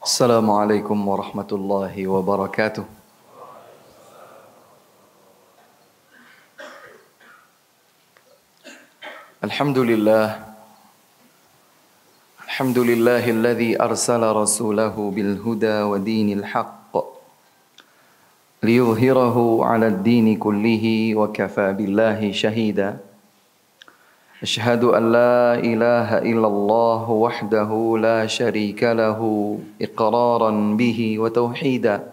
Assalamualaikum warahmatullahi wabarakatuh. Alhamdulillah. Alhamdulillahilladzi arsala rasulahu bil huda wa dinil haqq liyuzhirahu 'alad dini kullihi wa kafa billahi shahida. Asyhadu an la ilaha illallah wahdahu la syarika lahu iqraran bihi wa tauhida.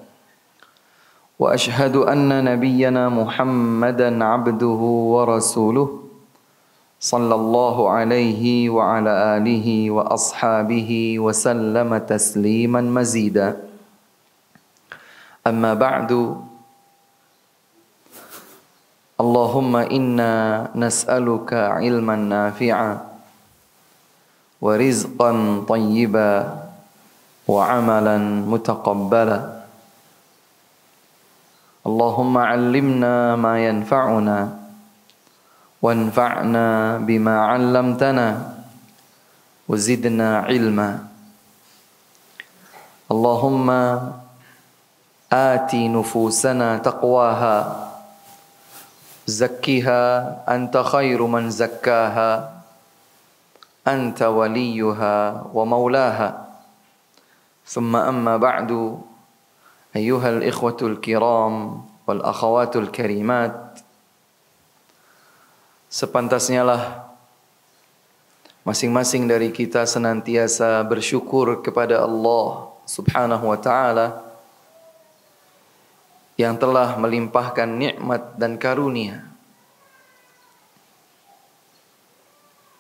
Wa asyhadu anna nabiyyana Muhammadan abduhu wa rasuluh sallallahu alaihi wa ala alihi wa ashabihi wa sallama tasliman mazida. Amma ba'du. Allahumma inna nas'aluka ilman nafi'a wa rizqan tayyiba wa amalan mutaqabbala. Allahumma 'allimna ma yanfa'una wanfa'na bima 'allamtana wa zidna ilma. Allahumma ati nufusana taqwaha zakkiha anta khairu man zakkaha anta waliyuha wa maulaha. Thumma amma ba'du. Ayyuhal ikhwatul kiram wal akhawatul karimat, sepantasnya lah masing-masing dari kita senantiasa bersyukur kepada Allah Subhanahu wa ta'ala yang telah melimpahkan nikmat dan karunia.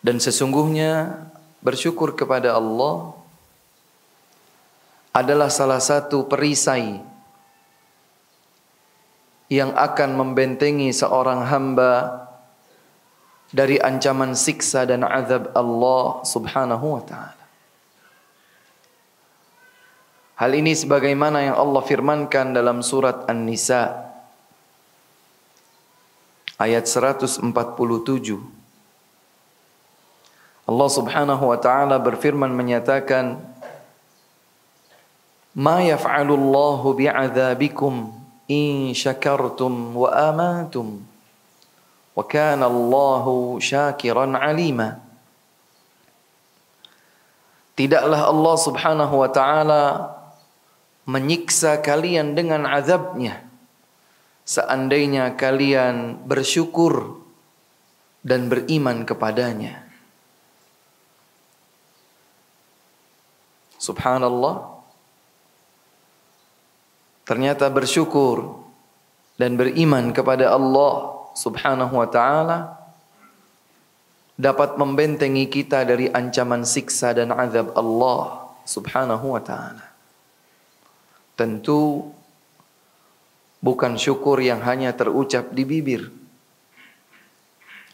Dan sesungguhnya bersyukur kepada Allah adalah salah satu perisai yang akan membentengi seorang hamba dari ancaman siksa dan azab Allah Subhanahu wa ta'ala. Hal ini sebagaimana yang Allah firmankan dalam surat An-Nisa ayat 147. Allah Subhanahu wa ta'ala berfirman menyatakan, "Ma yaf'alu Allahu bi'adzabikum in syakartum wa amantum wa kana Allahu syakiran 'alima." Tidaklah Allah Subhanahu wa ta'ala menyiksa kalian dengan azabnya seandainya kalian bersyukur dan beriman kepadanya. Subhanallah. Ternyata bersyukur dan beriman kepada Allah Subhanahu wa ta'ala dapat membentengi kita dari ancaman siksa dan azab Allah Subhanahu wa ta'ala. Tentu bukan syukur yang hanya terucap di bibir,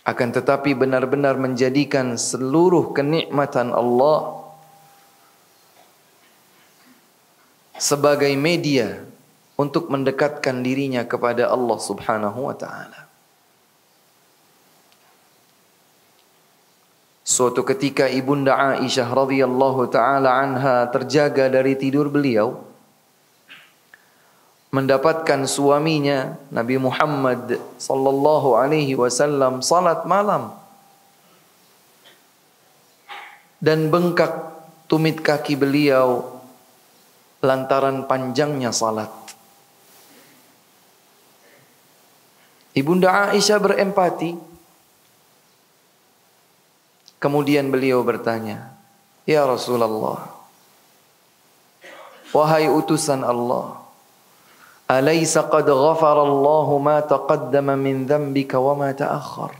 akan tetapi benar-benar menjadikan seluruh kenikmatan Allah sebagai media untuk mendekatkan dirinya kepada Allah Subhanahu wa ta'ala. Suatu ketika Ibunda Aisyah radhiyallahu ta'ala anha terjaga dari tidur beliau, mendapatkan suaminya Nabi Muhammad sallallahu alaihi wasallam salat malam dan bengkak tumit kaki beliau lantaran panjangnya salat. Ibunda Aisyah berempati. Kemudian beliau bertanya, "Ya Rasulullah, wahai utusan Allah, alaysa qad ghafara Allahu ma taqaddama min dhanbika wa ma ta'akhkhar?"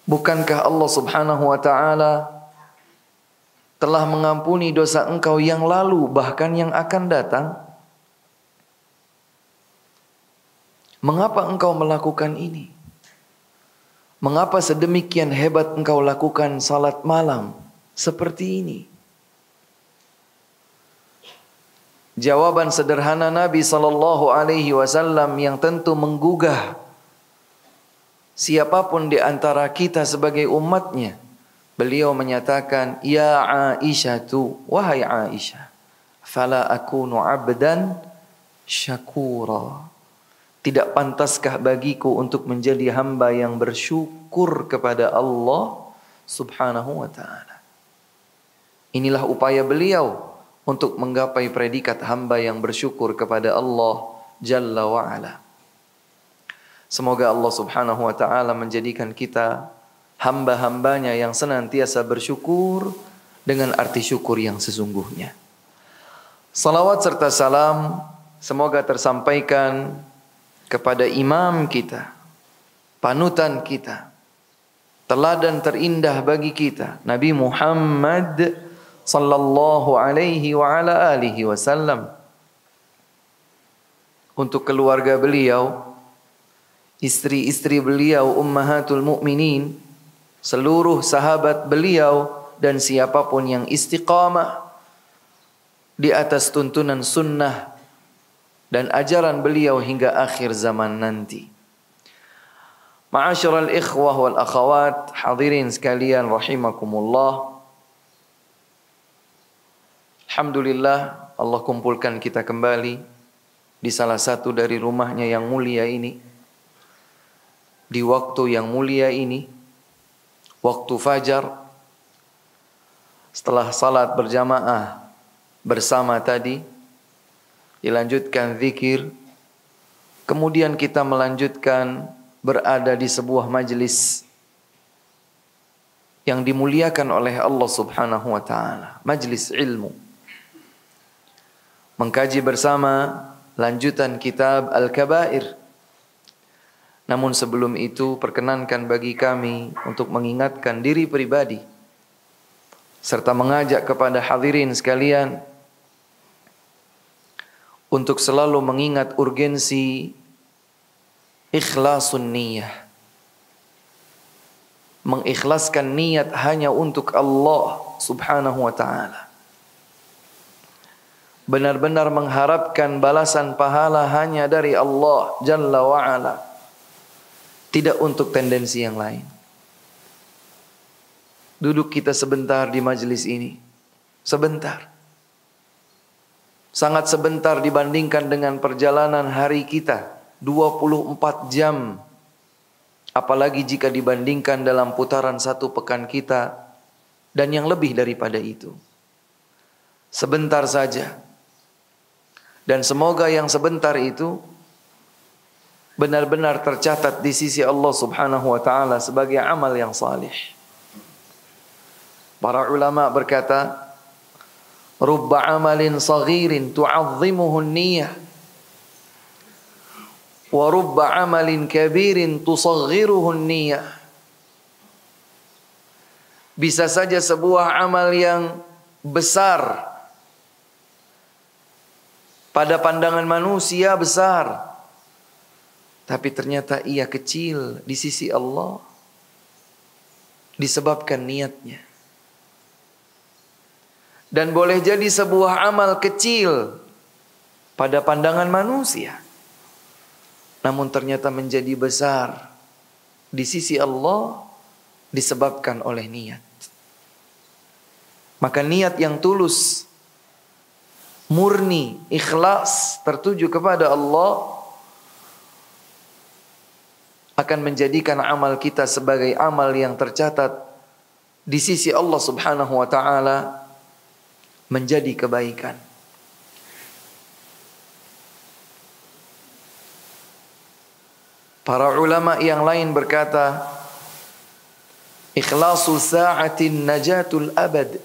Bukankah Allah Subhanahu wa ta'ala telah mengampuni dosa engkau yang lalu bahkan yang akan datang? Mengapa engkau melakukan ini? Mengapa sedemikian hebat engkau lakukan salat malam seperti ini? Jawaban sederhana Nabi sallallahu alaihi wasallam yang tentu menggugah siapapun di antara kita sebagai umatnya Beliau menyatakan, "Ya Aisyatu, wahai Aisyah, fala akunu 'abdan syakura." Tidak pantaskah bagiku untuk menjadi hamba yang bersyukur kepada Allah Subhanahu wa ta'ala. Inilah upaya beliau untuk menggapai predikat hamba yang bersyukur kepada Allah Jalla wa Ala. Semoga Allah Subhanahu wa ta'ala menjadikan kita hamba-hambanya yang senantiasa bersyukur dengan arti syukur yang sesungguhnya. Salawat serta salam semoga tersampaikan kepada imam kita, panutan kita, teladan terindah bagi kita, Nabi Muhammad sallallahu alaihi wa ala alihi wasallam. Untuk keluarga beliau, istri-istri beliau, ummahatul mukminin, seluruh sahabat beliau, dan siapapun yang istiqamah di atas tuntunan sunnah dan ajaran beliau hingga akhir zaman nanti. Ma'asyiral ikhwah wal akhawat, hadirin sekalian rahimakumullah. Alhamdulillah Allah kumpulkan kita kembali di salah satu dari rumahnya yang mulia ini, di waktu yang mulia ini, waktu fajar, setelah salat berjamaah bersama tadi, dilanjutkan zikir, kemudian kita melanjutkan berada di sebuah majlis yang dimuliakan oleh Allah Subhanahu wa ta'ala, majlis ilmu, mengkaji bersama lanjutan kitab Al-Kabair. Namun sebelum itu, perkenankan bagi kami untuk mengingatkan diri pribadi serta mengajak kepada hadirin sekalian untuk selalu mengingat urgensi ikhlasun niyah. Mengikhlaskan niat hanya untuk Allah Subhanahu wa ta'ala. Benar-benar mengharapkan balasan pahala hanya dari Allah Jalla wa Ala. Tidak untuk tendensi yang lain. Duduk kita sebentar di majelis ini. Sebentar. Sangat sebentar dibandingkan dengan perjalanan hari kita, 24 jam. Apalagi jika dibandingkan dalam putaran satu pekan kita dan yang lebih daripada itu. Sebentar saja. Dan semoga yang sebentar itu benar-benar tercatat di sisi Allah Subhanahu wa ta'ala sebagai amal yang salih. Para ulama berkata, rubba amalin saghirin tu'azzimuhu an-niyah wa rubba amalin kabirin tusaghiruhu an-niyah. Bisa saja sebuah amal yang besar pada pandangan manusia besar, tapi ternyata ia kecil di sisi Allah disebabkan niatnya. Dan boleh jadi sebuah amal kecil pada pandangan manusia, namun ternyata menjadi besar di sisi Allah disebabkan oleh niat. Maka niat yang tulus, murni, ikhlas, tertuju kepada Allah akan menjadikan amal kita sebagai amal yang tercatat di sisi Allah Subhanahu wa ta'ala menjadi kebaikan. Para ulama yang lain berkata, ikhlasu sa'atin najatul abad,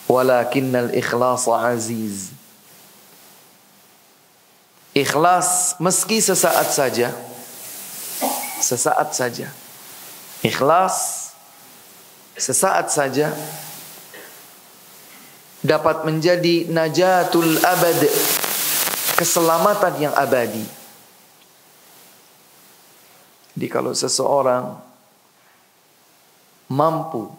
walakinnal ikhlasa aziz. Ikhlas meski sesaat saja, sesaat saja. Ikhlas sesaat saja dapat menjadi najatul abad, keselamatan yang abadi. Jadi kalau seseorang mampu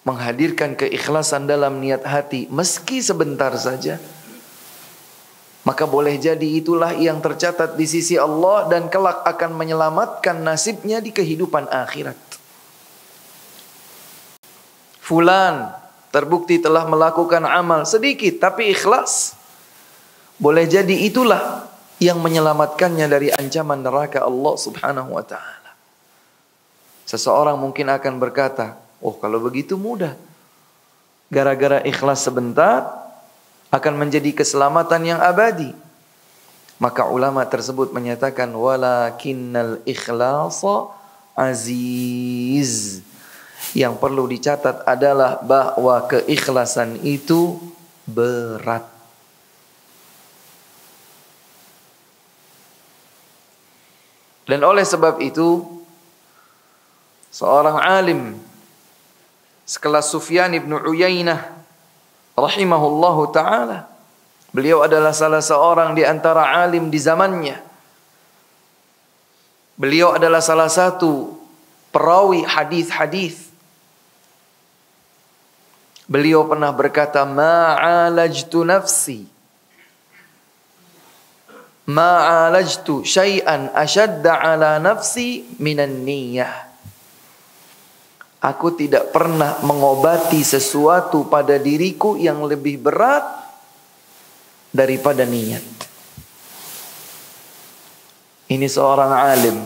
menghadirkan keikhlasan dalam niat hati meski sebentar saja, maka boleh jadi itulah yang tercatat di sisi Allah dan kelak akan menyelamatkan nasibnya di kehidupan akhirat. fulan terbukti telah melakukan amal sedikit tapi ikhlas, boleh jadi itulah yang menyelamatkannya dari ancaman neraka Allah Subhanahu wa taala. Seseorang mungkin akan berkata, "Oh, kalau begitu mudah. Gara-gara ikhlas sebentar akan menjadi keselamatan yang abadi." Maka ulama tersebut menyatakan, "Walakinnal ikhlasa aziz." Yang perlu dicatat adalah bahwa keikhlasan itu berat. Dan oleh sebab itu, seorang alim sekelas Sufyan ibn Uyainah rahimahullahu ta'ala, beliau adalah salah seorang di antara alim di zamannya. Beliau adalah salah satu perawi hadis-hadis. Beliau pernah berkata, "Ma'alajtu nafsi, ma'alajtu syai'an ashadda ala nafsi minan niyyah." Aku tidak pernah mengobati sesuatu pada diriku yang lebih berat daripada niat. Ini seorang alim.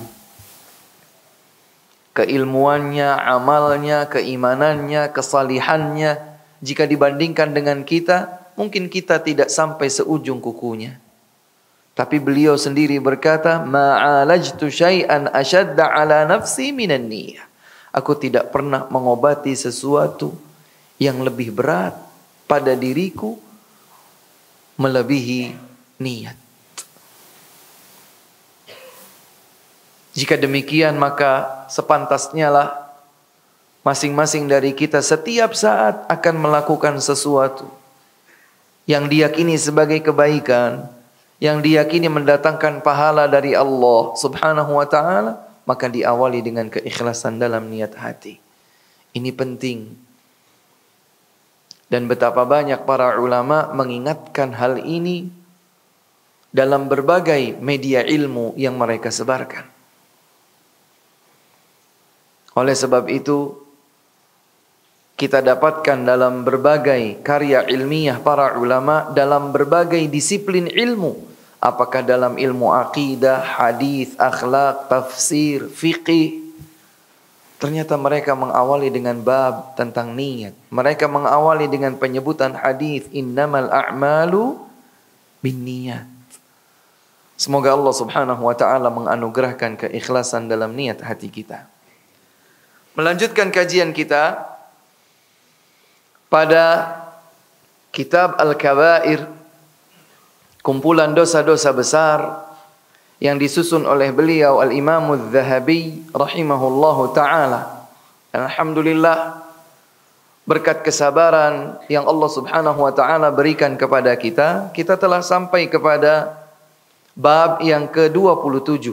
Keilmuannya, amalnya, keimanannya, kesalihannya, jika dibandingkan dengan kita, mungkin kita tidak sampai seujung kukunya. Tapi beliau sendiri berkata, "Ma'alajtu syai'an ashadda ala nafsi minan niyyah." Aku tidak pernah mengobati sesuatu yang lebih berat pada diriku melebihi niat. Jika demikian, maka sepantasnya lah masing-masing dari kita setiap saat akan melakukan sesuatu yang diyakini sebagai kebaikan, yang diyakini mendatangkan pahala dari Allah Subhanahu wa ta'ala, maka diawali dengan keikhlasan dalam niat hati. Ini penting. Dan betapa banyak para ulama mengingatkan hal ini dalam berbagai media ilmu yang mereka sebarkan. Oleh sebab itu, kita dapatkan dalam berbagai karya ilmiah para ulama dalam berbagai disiplin ilmu. Apakah dalam ilmu akidah, hadis, akhlak, tafsir, fiqih. Ternyata mereka mengawali dengan bab tentang niat. Mereka mengawali dengan penyebutan hadis, "Innamal a'malu binniyat." Semoga Allah Subhanahu wa ta'ala menganugerahkan keikhlasan dalam niat hati kita. Melanjutkan kajian kita pada kitab Al-Kabair, kumpulan dosa-dosa besar yang disusun oleh beliau Al-Imam Adz-Dzahabi rahimahullahu ta'ala. Dan alhamdulillah, berkat kesabaran yang Allah Subhanahu wa ta'ala berikan kepada kita, kita telah sampai kepada bab yang ke-27.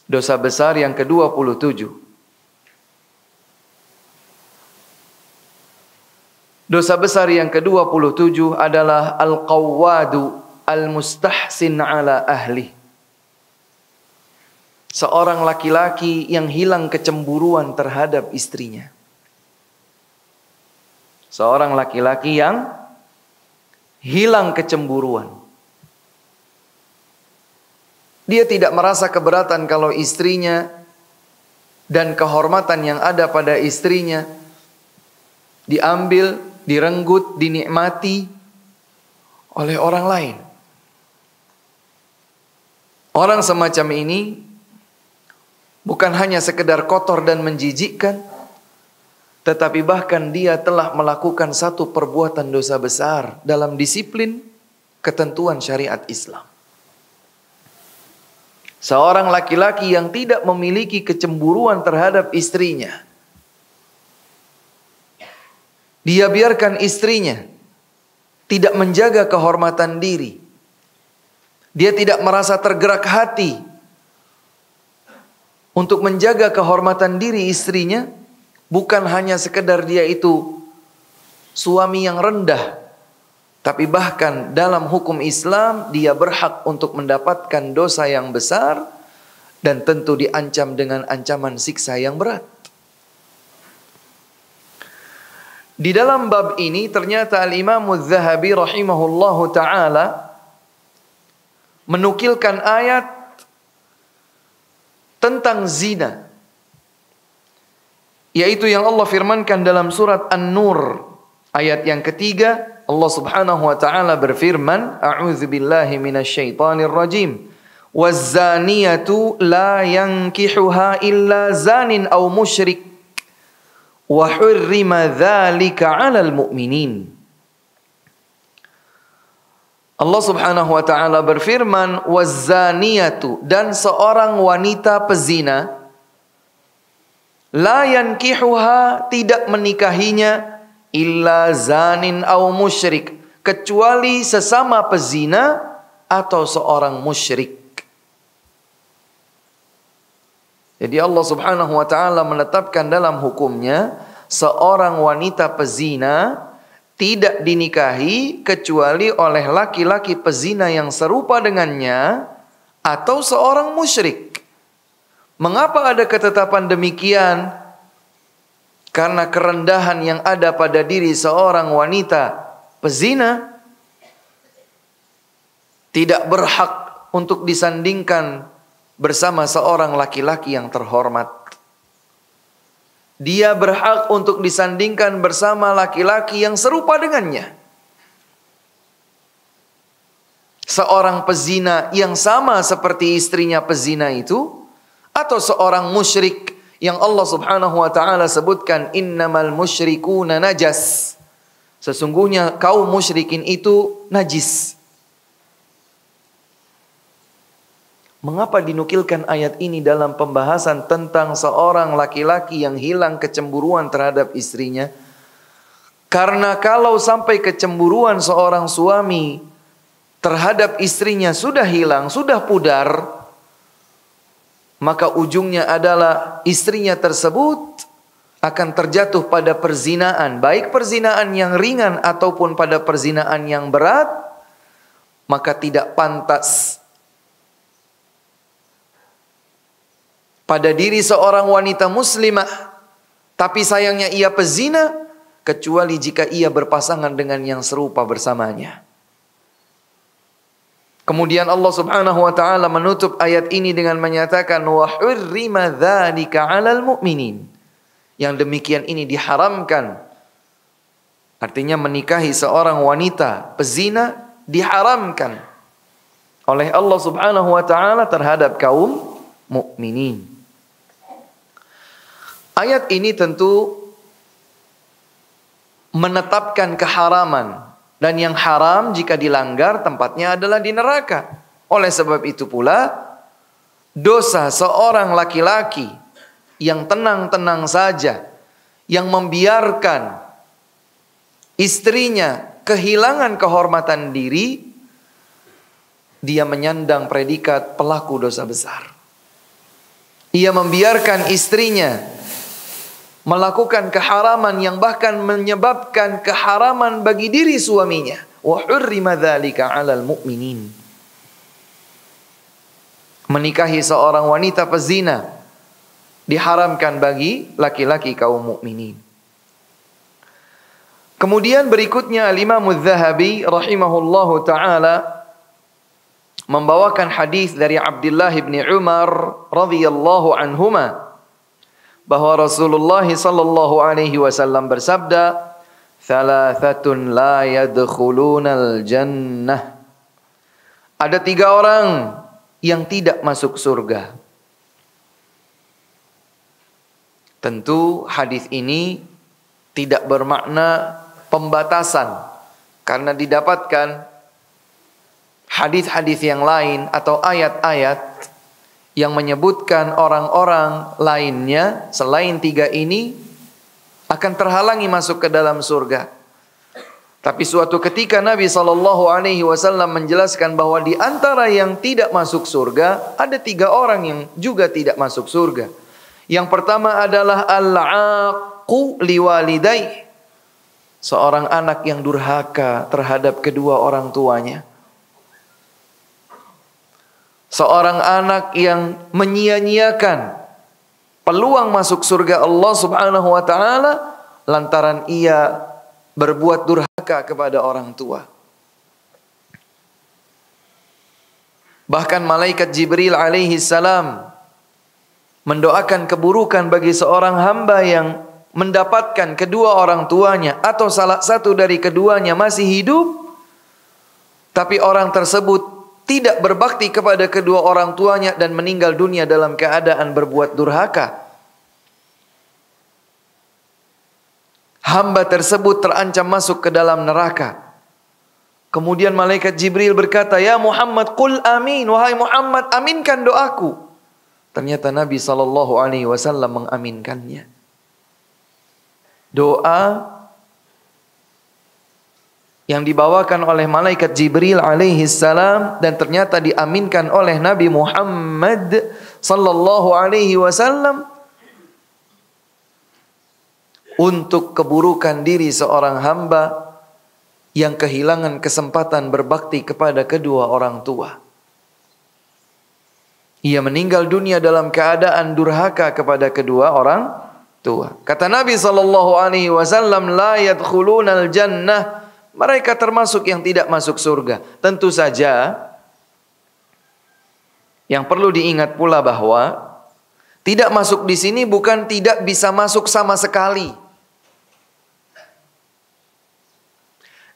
Dosa besar yang ke-27. Dosa besar yang ke-27 adalah al-qawwadu al-mustahsin ala ahli. Seorang laki-laki yang hilang kecemburuan terhadap istrinya. Seorang laki-laki yang hilang kecemburuan. Dia tidak merasa keberatan kalau istrinya dan kehormatan yang ada pada istrinya diambil, direnggut, dinikmati oleh orang lain. Orang semacam ini bukan hanya sekedar kotor dan menjijikkan, tetapi bahkan dia telah melakukan satu perbuatan dosa besar dalam disiplin ketentuan syariat Islam. Seorang laki-laki yang tidak memiliki kecemburuan terhadap istrinya, dia biarkan istrinya tidak menjaga kehormatan diri. Dia tidak merasa tergerak hati untuk menjaga kehormatan diri istrinya. Bukan hanya sekedar dia itu suami yang rendah, tapi bahkan dalam hukum Islam dia berhak untuk mendapatkan dosa yang besar dan tentu diancam dengan ancaman siksa yang berat. Di dalam bab ini ternyata Al-Imam Az-Zahabi rahimahullahu taala menukilkan ayat tentang zina, yaitu yang Allah firmankan dalam surat An-Nur ayat yang ketiga. Allah Subhanahu wa taala berfirman, a'udzubillahi minasyaitonir rajim. Waz-zaniyatu la yankihuha illa zanin aw musyrik wa hurrima dzalika 'alal mu'minin. Allah Subhanahu wa taala berfirman, waz-zaniyatu, dan seorang wanita pezina, la yankihuha, tidak menikahinya, illa zanin aw musyrik, kecuali sesama pezina atau seorang musyrik. Jadi Allah Subhanahu wa taala menetapkan dalam hukumnya seorang wanita pezina tidak dinikahi kecuali oleh laki-laki pezina yang serupa dengannya atau seorang musyrik. Mengapa ada ketetapan demikian? Karena kerendahan yang ada pada diri seorang wanita pezina tidak berhak untuk disandingkan bersama seorang laki-laki yang terhormat. Dia berhak untuk disandingkan bersama laki-laki yang serupa dengannya. Seorang pezina yang sama seperti istrinya pezina itu, atau seorang musyrik yang Allah Subhanahu wa taala sebutkan innamal musyrikuna najas. Sesungguhnya kaum musyrikin itu najis. Mengapa dinukilkan ayat ini dalam pembahasan tentang seorang laki-laki yang hilang kecemburuan terhadap istrinya? Karena kalau sampai kecemburuan seorang suami terhadap istrinya sudah hilang, sudah pudar, maka ujungnya adalah istrinya tersebut akan terjatuh pada perzinaan, baik perzinaan yang ringan ataupun pada perzinaan yang berat, maka tidak pantas pada diri seorang wanita muslimah, tapi sayangnya ia pezina, kecuali jika ia berpasangan dengan yang serupa bersamanya. Kemudian Allah Subhanahu wa taala menutup ayat ini dengan menyatakan wa hurrima dzalika 'alal mu'minin. Yang demikian ini diharamkan. Artinya menikahi seorang wanita pezina diharamkan oleh Allah Subhanahu wa taala terhadap kaum mukminin. Ayat ini tentu menetapkan keharaman. Dan yang haram jika dilanggar tempatnya adalah di neraka. Oleh sebab itu pula, dosa seorang laki-laki yang tenang-tenang saja, yang membiarkan istrinya kehilangan kehormatan diri, dia menyandang predikat pelaku dosa besar. Ia membiarkan istrinya melakukan keharaman yang bahkan menyebabkan keharaman bagi diri suaminya. Wa hurrima dzalika 'alal mu'minin. Menikahi seorang wanita pezina diharamkan bagi laki-laki kaum mukminin. Kemudian berikutnya Al-Imam Az-Zahabi rahimahullahu taala membawakan hadis dari Abdullah bin Umar radhiyallahu anhuma bahwa Rasulullah sallallahu alaihi wasallam bersabda, "Thalathatun la yadkhulunal jannah." Ada 3 orang yang tidak masuk surga. Tentu hadis ini tidak bermakna pembatasan, karena didapatkan hadis-hadis yang lain atau ayat-ayat yang menyebutkan orang-orang lainnya selain 3 ini akan terhalangi masuk ke dalam surga. Tapi suatu ketika Nabi SAW menjelaskan bahwa di antara yang tidak masuk surga ada 3 orang yang juga tidak masuk surga. Yang pertama adalah al-aqu liwalidayh, seorang anak yang durhaka terhadap kedua orang tuanya. Seorang anak yang menyia-nyiakan peluang masuk surga Allah Subhanahu wa taala lantaran ia berbuat durhaka kepada orang tua. Bahkan malaikat Jibril alaihi salam mendoakan keburukan bagi seorang hamba yang mendapatkan kedua orang tuanya atau salah satu dari keduanya masih hidup, tapi orang tersebut tidak berbakti kepada kedua orang tuanya dan meninggal dunia dalam keadaan berbuat durhaka. Hamba tersebut terancam masuk ke dalam neraka. Kemudian malaikat Jibril berkata, "Ya Muhammad, qul amin." Wahai Muhammad, aminkan doaku. Ternyata Nabi SAW mengaminkannya. Doa yang dibawakan oleh malaikat Jibril alaihi salam dan ternyata diaminkan oleh Nabi Muhammad sallallahu alaihi wasallam untuk keburukan diri seorang hamba yang kehilangan kesempatan berbakti kepada kedua orang tua. Ia meninggal dunia dalam keadaan durhaka kepada kedua orang tua. Kata Nabi SAW, la yadkhulunal jannah. Mereka termasuk yang tidak masuk surga. Tentu saja, yang perlu diingat pula bahwa tidak masuk di sini bukan tidak bisa masuk sama sekali.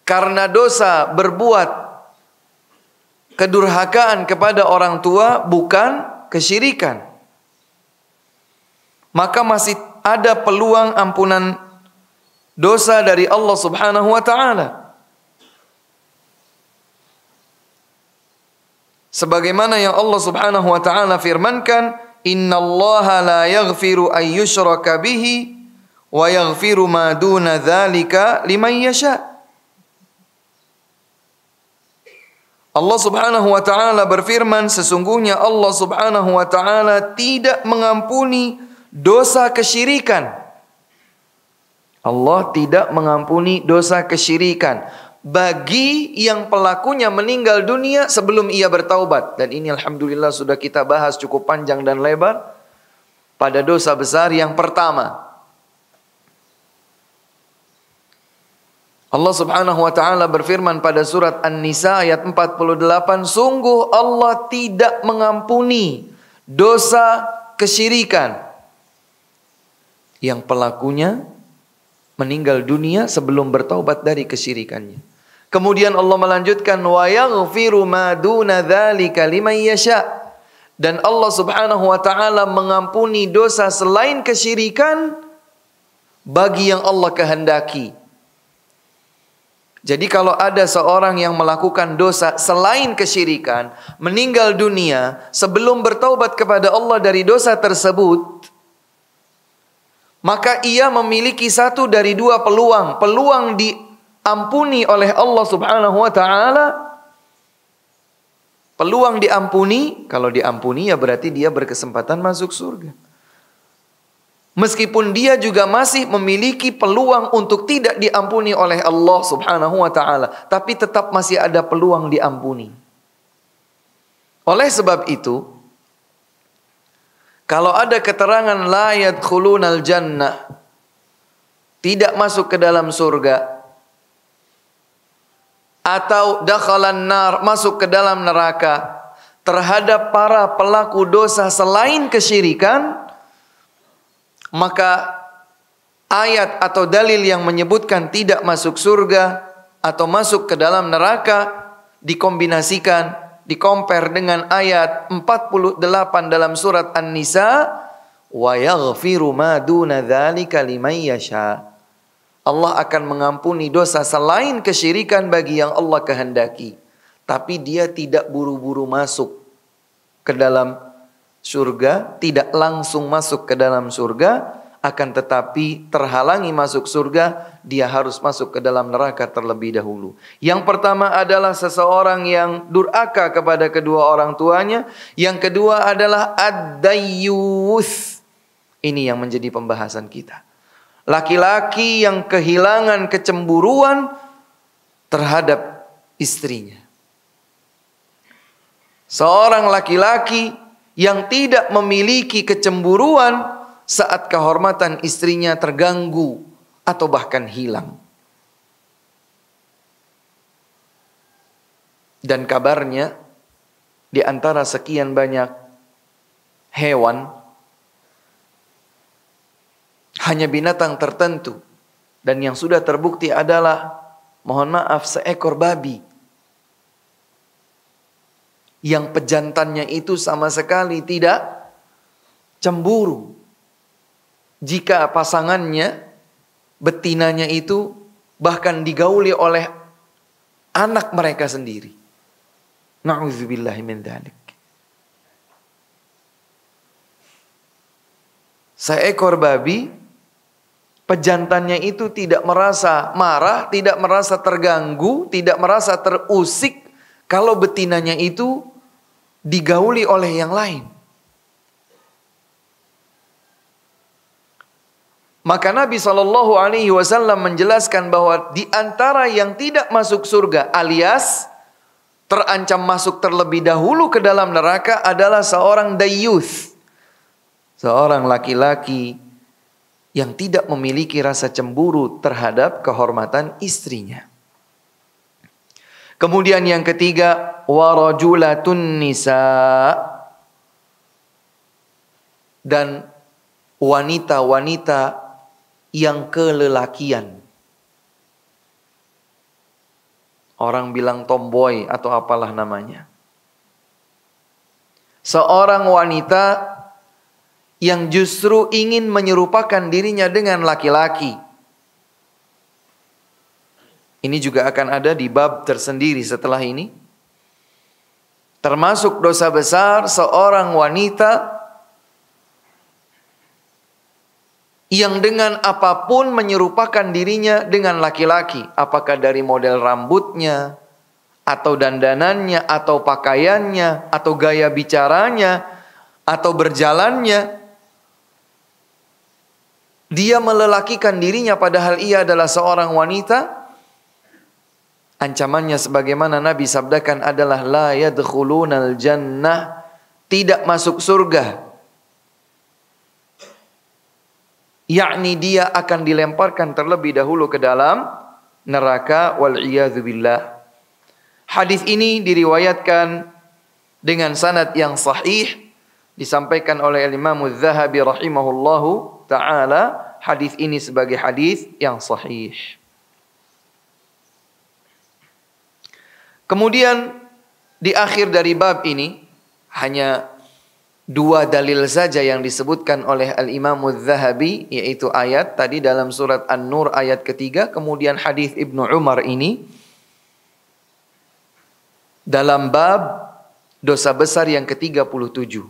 Karena dosa berbuat kedurhakaan kepada orang tua bukan kesyirikan, maka masih ada peluang ampunan dosa dari Allah Subhanahu wa taala. Sebagaimana yang Allah Subhanahu wa taala firmankan, "Innallaha la yaghfiru an yushraka bihi wa yaghfiru ma duna dzalika liman yasha." Allah Subhanahu wa taala berfirman, sesungguhnya Allah Subhanahu wa taala tidak mengampuni dosa kesyirikan. Allah tidak mengampuni dosa kesyirikan bagi yang pelakunya meninggal dunia sebelum ia bertaubat. Dan ini alhamdulillah sudah kita bahas cukup panjang dan lebar pada dosa besar yang pertama. Allah Subhanahu wa taala berfirman pada surat An-Nisa ayat 48, sungguh Allah tidak mengampuni dosa kesyirikan yang pelakunya meninggal dunia sebelum bertaubat dari kesyirikannya. Kemudian Allah melanjutkan, wa yaghfiru ma duna dzalika liman yasha. Dan Allah Subhanahu wa taala mengampuni dosa selain kesyirikan bagi yang Allah kehendaki. Jadi kalau ada seorang yang melakukan dosa selain kesyirikan, meninggal dunia sebelum bertaubat kepada Allah dari dosa tersebut, maka ia memiliki satu dari dua peluang. Peluang diampuni oleh Allah Subhanahu wa taala. Peluang diampuni, kalau diampuni ya berarti dia berkesempatan masuk surga. Meskipun dia juga masih memiliki peluang untuk tidak diampuni oleh Allah Subhanahu wa taala, tapi tetap masih ada peluang diampuni. Oleh sebab itu, kalau ada keterangan la yadkhulunal jannah, tidak masuk ke dalam surga, atau dakhalan nar, masuk ke dalam neraka, terhadap para pelaku dosa selain kesyirikan, maka ayat atau dalil yang menyebutkan tidak masuk surga atau masuk ke dalam neraka dikombinasikan, dikompar dengan ayat 48 dalam surat An-Nisa, wa yaghfiru ma duna dzalika liman yasha. Allah akan mengampuni dosa selain kesyirikan bagi yang Allah kehendaki, tapi dia tidak buru-buru masuk ke dalam surga, tidak langsung masuk ke dalam surga, akan tetapi terhalangi masuk surga, dia harus masuk ke dalam neraka terlebih dahulu. Yang pertama adalah seseorang yang durhaka kepada kedua orang tuanya. Yang kedua adalah ad-dayyuth. Ini yang menjadi pembahasan kita. Laki-laki yang kehilangan kecemburuan terhadap istrinya. Seorang laki-laki yang tidak memiliki kecemburuan saat kehormatan istrinya terganggu atau bahkan hilang. Dan kabarnya di antara sekian banyak hewan, hanya binatang tertentu, dan yang sudah terbukti adalah, mohon maaf, seekor babi yang pejantannya itu sama sekali tidak cemburu jika pasangannya, betinanya itu bahkan digauli oleh anak mereka sendiri. Na'udzubillahi min dzalik. Seekor babi, pejantannya itu tidak merasa marah, tidak merasa terganggu, tidak merasa terusik kalau betinanya itu digauli oleh yang lain. Maka Nabi SAW menjelaskan bahwa di antara yang tidak masuk surga alias terancam masuk terlebih dahulu ke dalam neraka adalah seorang dayyuth. Seorang laki-laki yang tidak memiliki rasa cemburu terhadap kehormatan istrinya. Kemudian yang ketiga, warajulatun nisa, dan wanita-wanita yang kelelakian. Orang bilang tomboy atau apalah namanya. Seorang wanita yang justru ingin menyerupakan dirinya dengan laki-laki. Ini juga akan ada di bab tersendiri setelah ini. Termasuk dosa besar seorang wanita yang dengan apapun menyerupakan dirinya dengan laki-laki. Apakah dari model rambutnya, atau dandanannya, atau pakaiannya, atau gaya bicaranya, atau berjalannya. Dia melelakikan dirinya padahal ia adalah seorang wanita. Ancamannya sebagaimana Nabi sabdakan adalah la yadkhulunal jannah, tidak masuk surga. Yakni dia akan dilemparkan terlebih dahulu ke dalam neraka, wal iyadzu billah. Hadis ini diriwayatkan dengan sanad yang sahih, disampaikan oleh Imam Az-Zahabi rahimahullahu taala, hadis ini sebagai hadis yang sahih. Kemudian di akhir dari bab ini hanya dua dalil saja yang disebutkan oleh Al-Imam Az-Zahabi, yaitu ayat tadi dalam surat An-Nur ayat ketiga, kemudian hadis Ibnu Umar ini dalam bab dosa besar yang ke-37.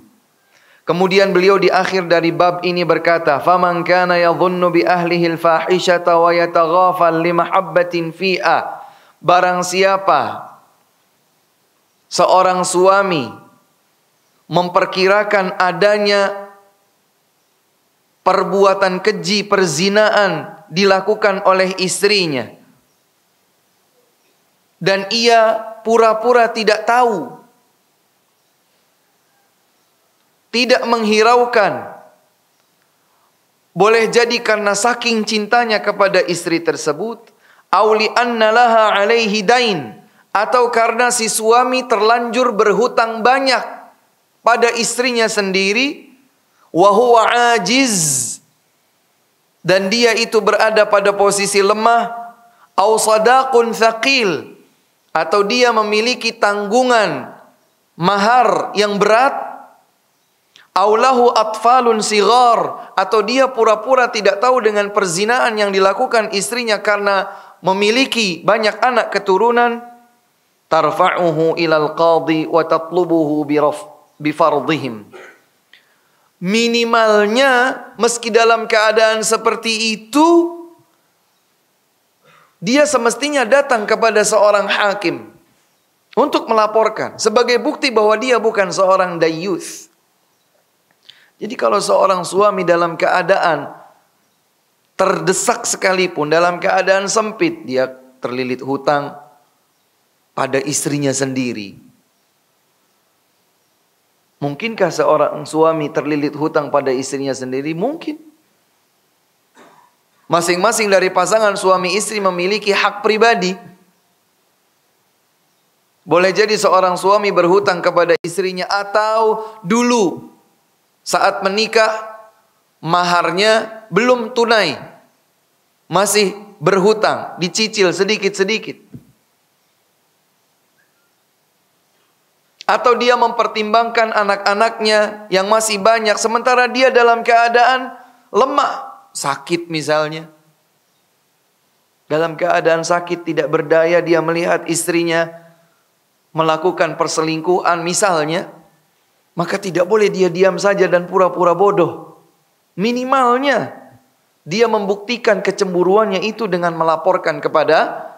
Kemudian beliau di akhir dari bab ini berkata, "Faman kana yadhunnu bi ahlihi al-fahishata wa yataghafal li mahabbatin fi'a." Barang siapa seorang suami memperkirakan adanya perbuatan keji, perzinaan dilakukan oleh istrinya, dan ia pura-pura tidak tahu, tidak menghiraukan, boleh jadi karena saking cintanya kepada istri tersebut, auli anna laha alaihi dain, atau karena si suami terlanjur berhutang banyak pada istrinya sendiri, wa huwa ajiz, dan dia itu berada pada posisi lemah, au sadaqun thaqil, atau dia memiliki tanggungan mahar yang berat, au lahu atfalun sighar, atau dia pura-pura tidak tahu dengan perzinaan yang dilakukan istrinya karena memiliki banyak anak keturunan, tarfa'uhu ilal qadhi wa tatlubuhu bifardihim. Minimalnya meski dalam keadaan seperti itu, dia semestinya datang kepada seorang hakim untuk melaporkan sebagai bukti bahwa dia bukan seorang dayyuth. Jadi kalau seorang suami dalam keadaan terdesak sekalipun, dalam keadaan sempit, dia terlilit hutang pada istrinya sendiri. Mungkinkah seorang suami terlilit hutang pada istrinya sendiri? Mungkin. Masing-masing dari pasangan suami istri memiliki hak pribadi. Boleh jadi seorang suami berhutang kepada istrinya, atau dulu saat menikah maharnya belum tunai, masih berhutang, dicicil sedikit-sedikit. Atau dia mempertimbangkan anak-anaknya yang masih banyak, sementara dia dalam keadaan lemah, sakit misalnya. Dalam keadaan sakit, tidak berdaya, dia melihat istrinya melakukan perselingkuhan misalnya, maka tidak boleh dia diam saja dan pura-pura bodoh. Minimalnya dia membuktikan kecemburuannya itu dengan melaporkan kepada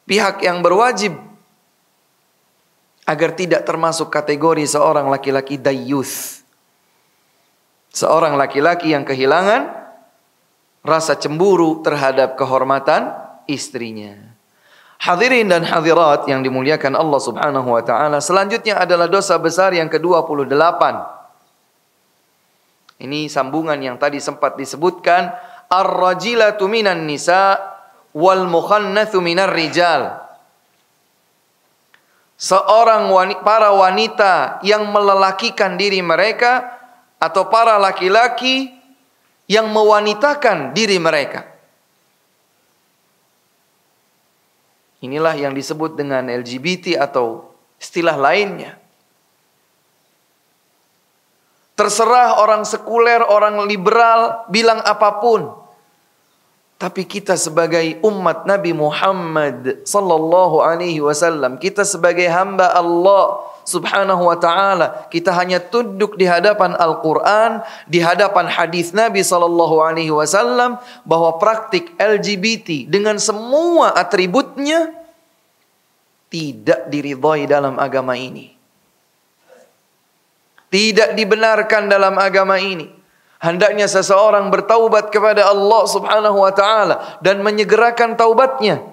pihak yang berwajib, agar tidak termasuk kategori seorang laki-laki dayyuth. Seorang laki-laki yang kehilangan rasa cemburu terhadap kehormatan istrinya. Hadirin dan hadirat yang dimuliakan Allah Subhanahu wa taala, selanjutnya adalah dosa besar yang ke-28. Ini sambungan yang tadi sempat disebutkan, ar-rajilatu minan nisa wal mukhannathu minar rijal. Para wanita yang melelakikan diri mereka, atau para laki-laki yang mewanitakan diri mereka. Inilah yang disebut dengan LGBT atau istilah lainnya. Terserah orang sekuler, orang liberal bilang apapun, tapi kita sebagai umat Nabi Muhammad sallallahu alaihi wasallam, kita sebagai hamba Allah Subhanahu wa taala, kita hanya tunduk di hadapan Al-Qur'an, di hadapan hadis Nabi sallallahu alaihi wasallam, bahwa praktik LGBT dengan semua atributnya tidak diridhai dalam agama ini. Tidak dibenarkan dalam agama ini. Hendaknya seseorang bertaubat kepada Allah Subhanahu wa taala dan menyegerakan taubatnya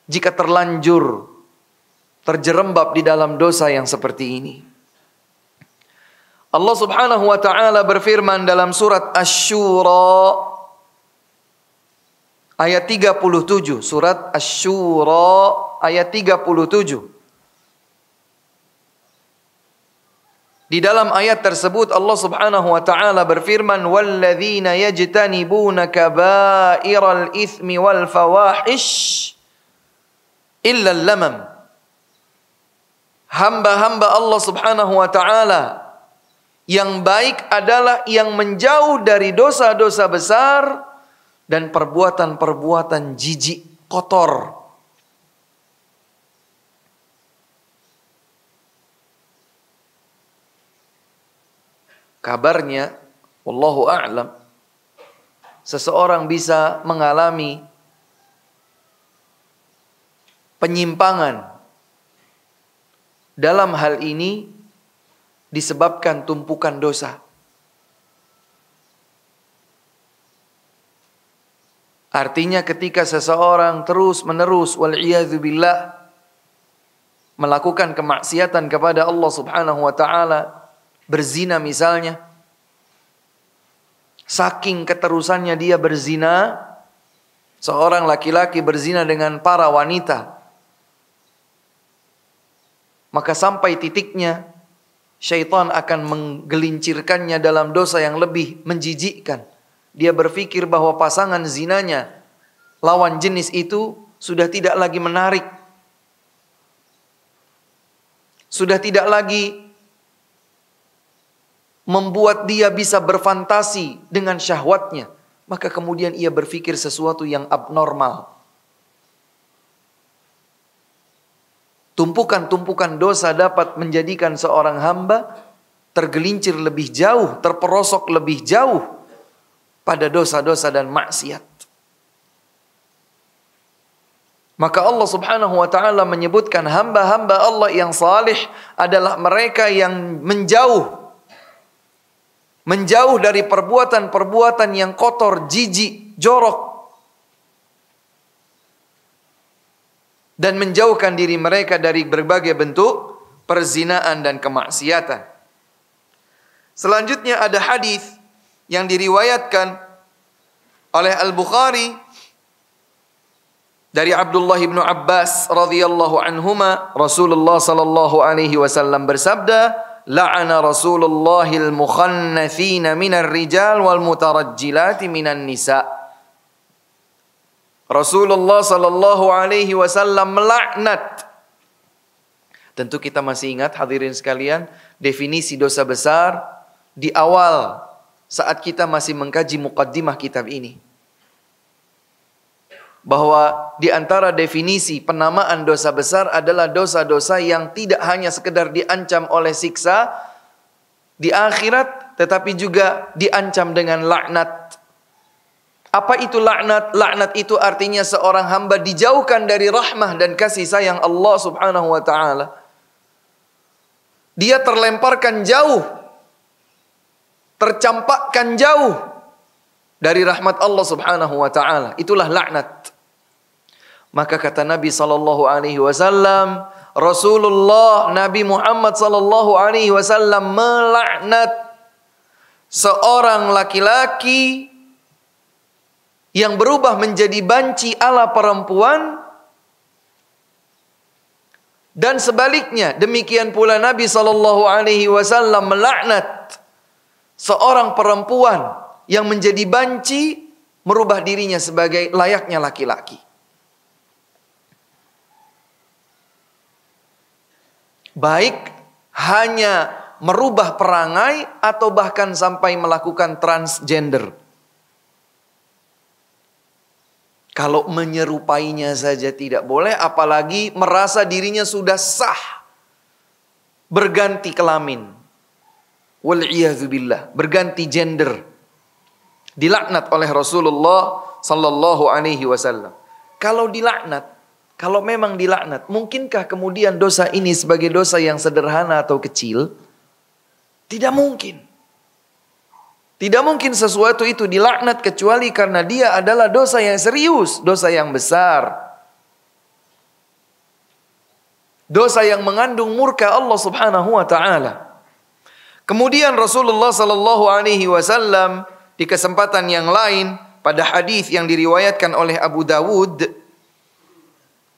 jika terlanjur terjerembab di dalam dosa yang seperti ini. Allah Subhanahu wa taala berfirman dalam surat Asy-Syura ayat 37, surat Asy-Syura ayat 37. Di dalam ayat tersebut Allah Subhanahu wa taala berfirman, "Walladzina yajtanibuna kaba'iral itsmi wal fawahish illa al-lamam." Hamba-hamba Allah Subhanahu wa taala yang baik adalah yang menjauh dari dosa-dosa besar dan perbuatan-perbuatan jijik, kotor. Kabarnya, wallahu a'lam, seseorang bisa mengalami penyimpangan dalam hal ini disebabkan tumpukan dosa. Artinya ketika seseorang terus-menerus wal'iyadzubillah melakukan kemaksiatan kepada Allah Subhanahu wa taala, berzina misalnya, saking keterusannya dia berzina, seorang laki-laki berzina dengan para wanita, maka sampai titiknya syaitan akan menggelincirkannya dalam dosa yang lebih menjijikkan. Dia berpikir bahwa pasangan zinanya, lawan jenis itu, sudah tidak lagi menarik, sudah tidak lagi membuat dia bisa berfantasi dengan syahwatnya. Maka kemudian ia berpikir sesuatu yang abnormal. Tumpukan-tumpukan dosa dapat menjadikan seorang hamba tergelincir lebih jauh, terperosok lebih jauh pada dosa-dosa dan maksiat. Maka Allah Subhanahu wa taala menyebutkan hamba-hamba Allah yang salih adalah mereka yang menjauh dari perbuatan-perbuatan yang kotor, jijik, jorok, dan menjauhkan diri mereka dari berbagai bentuk perzinaan dan kemaksiatan. Selanjutnya ada hadis yang diriwayatkan oleh Al-Bukhari Dari Abdullah bin Abbas radhiyallahu anhuma, Rasulullah sallallahu alaihi wasallam bersabda, "La'ana Rasulullahil mukhannatsina minar rijal wal mutarajjilati minan nisa." Rasulullah sallallahu alaihi wasallam melaknat. Tentu kita masih ingat hadirin sekalian, definisi dosa besar di awal saat kita masih mengkaji muqaddimah kitab ini. Bahwa di antara definisi penamaan dosa besar adalah dosa-dosa yang tidak hanya sekedar diancam oleh siksa di akhirat, tetapi juga diancam dengan laknat. Apa itu laknat? Laknat itu artinya seorang hamba dijauhkan dari rahmah dan kasih sayang Allah subhanahu wa ta'ala. Dia terlemparkan jauh, tercampakkan jauh dari rahmat Allah subhanahu wa ta'ala. Itulah laknat. Maka kata Nabi sallallahu alaihi wasallam, Rasulullah Nabi Muhammad sallallahu alaihi wasallam melaknat seorang laki-laki yang berubah menjadi banci ala perempuan, dan sebaliknya demikian pula Nabi sallallahu alaihi wasallam melaknat seorang perempuan yang menjadi banci merubah dirinya sebagai layaknya laki-laki. Baik hanya merubah perangai atau bahkan sampai melakukan transgender. Kalau menyerupainya saja tidak boleh, apalagi merasa dirinya sudah sah berganti kelamin. Wal'iyadzubillah, berganti gender. Dilaknat oleh Rasulullah sallallahu alaihi wasallam. Kalau memang dilaknat, mungkinkah kemudian dosa ini sebagai dosa yang sederhana atau kecil? Tidak mungkin. Tidak mungkin sesuatu itu dilaknat kecuali karena dia adalah dosa yang serius, dosa yang besar. Dosa yang mengandung murka Allah subhanahu wa ta'ala. Kemudian Rasulullah sallallahu alaihi wasallam di kesempatan yang lain, pada hadis yang diriwayatkan oleh Abu Dawud,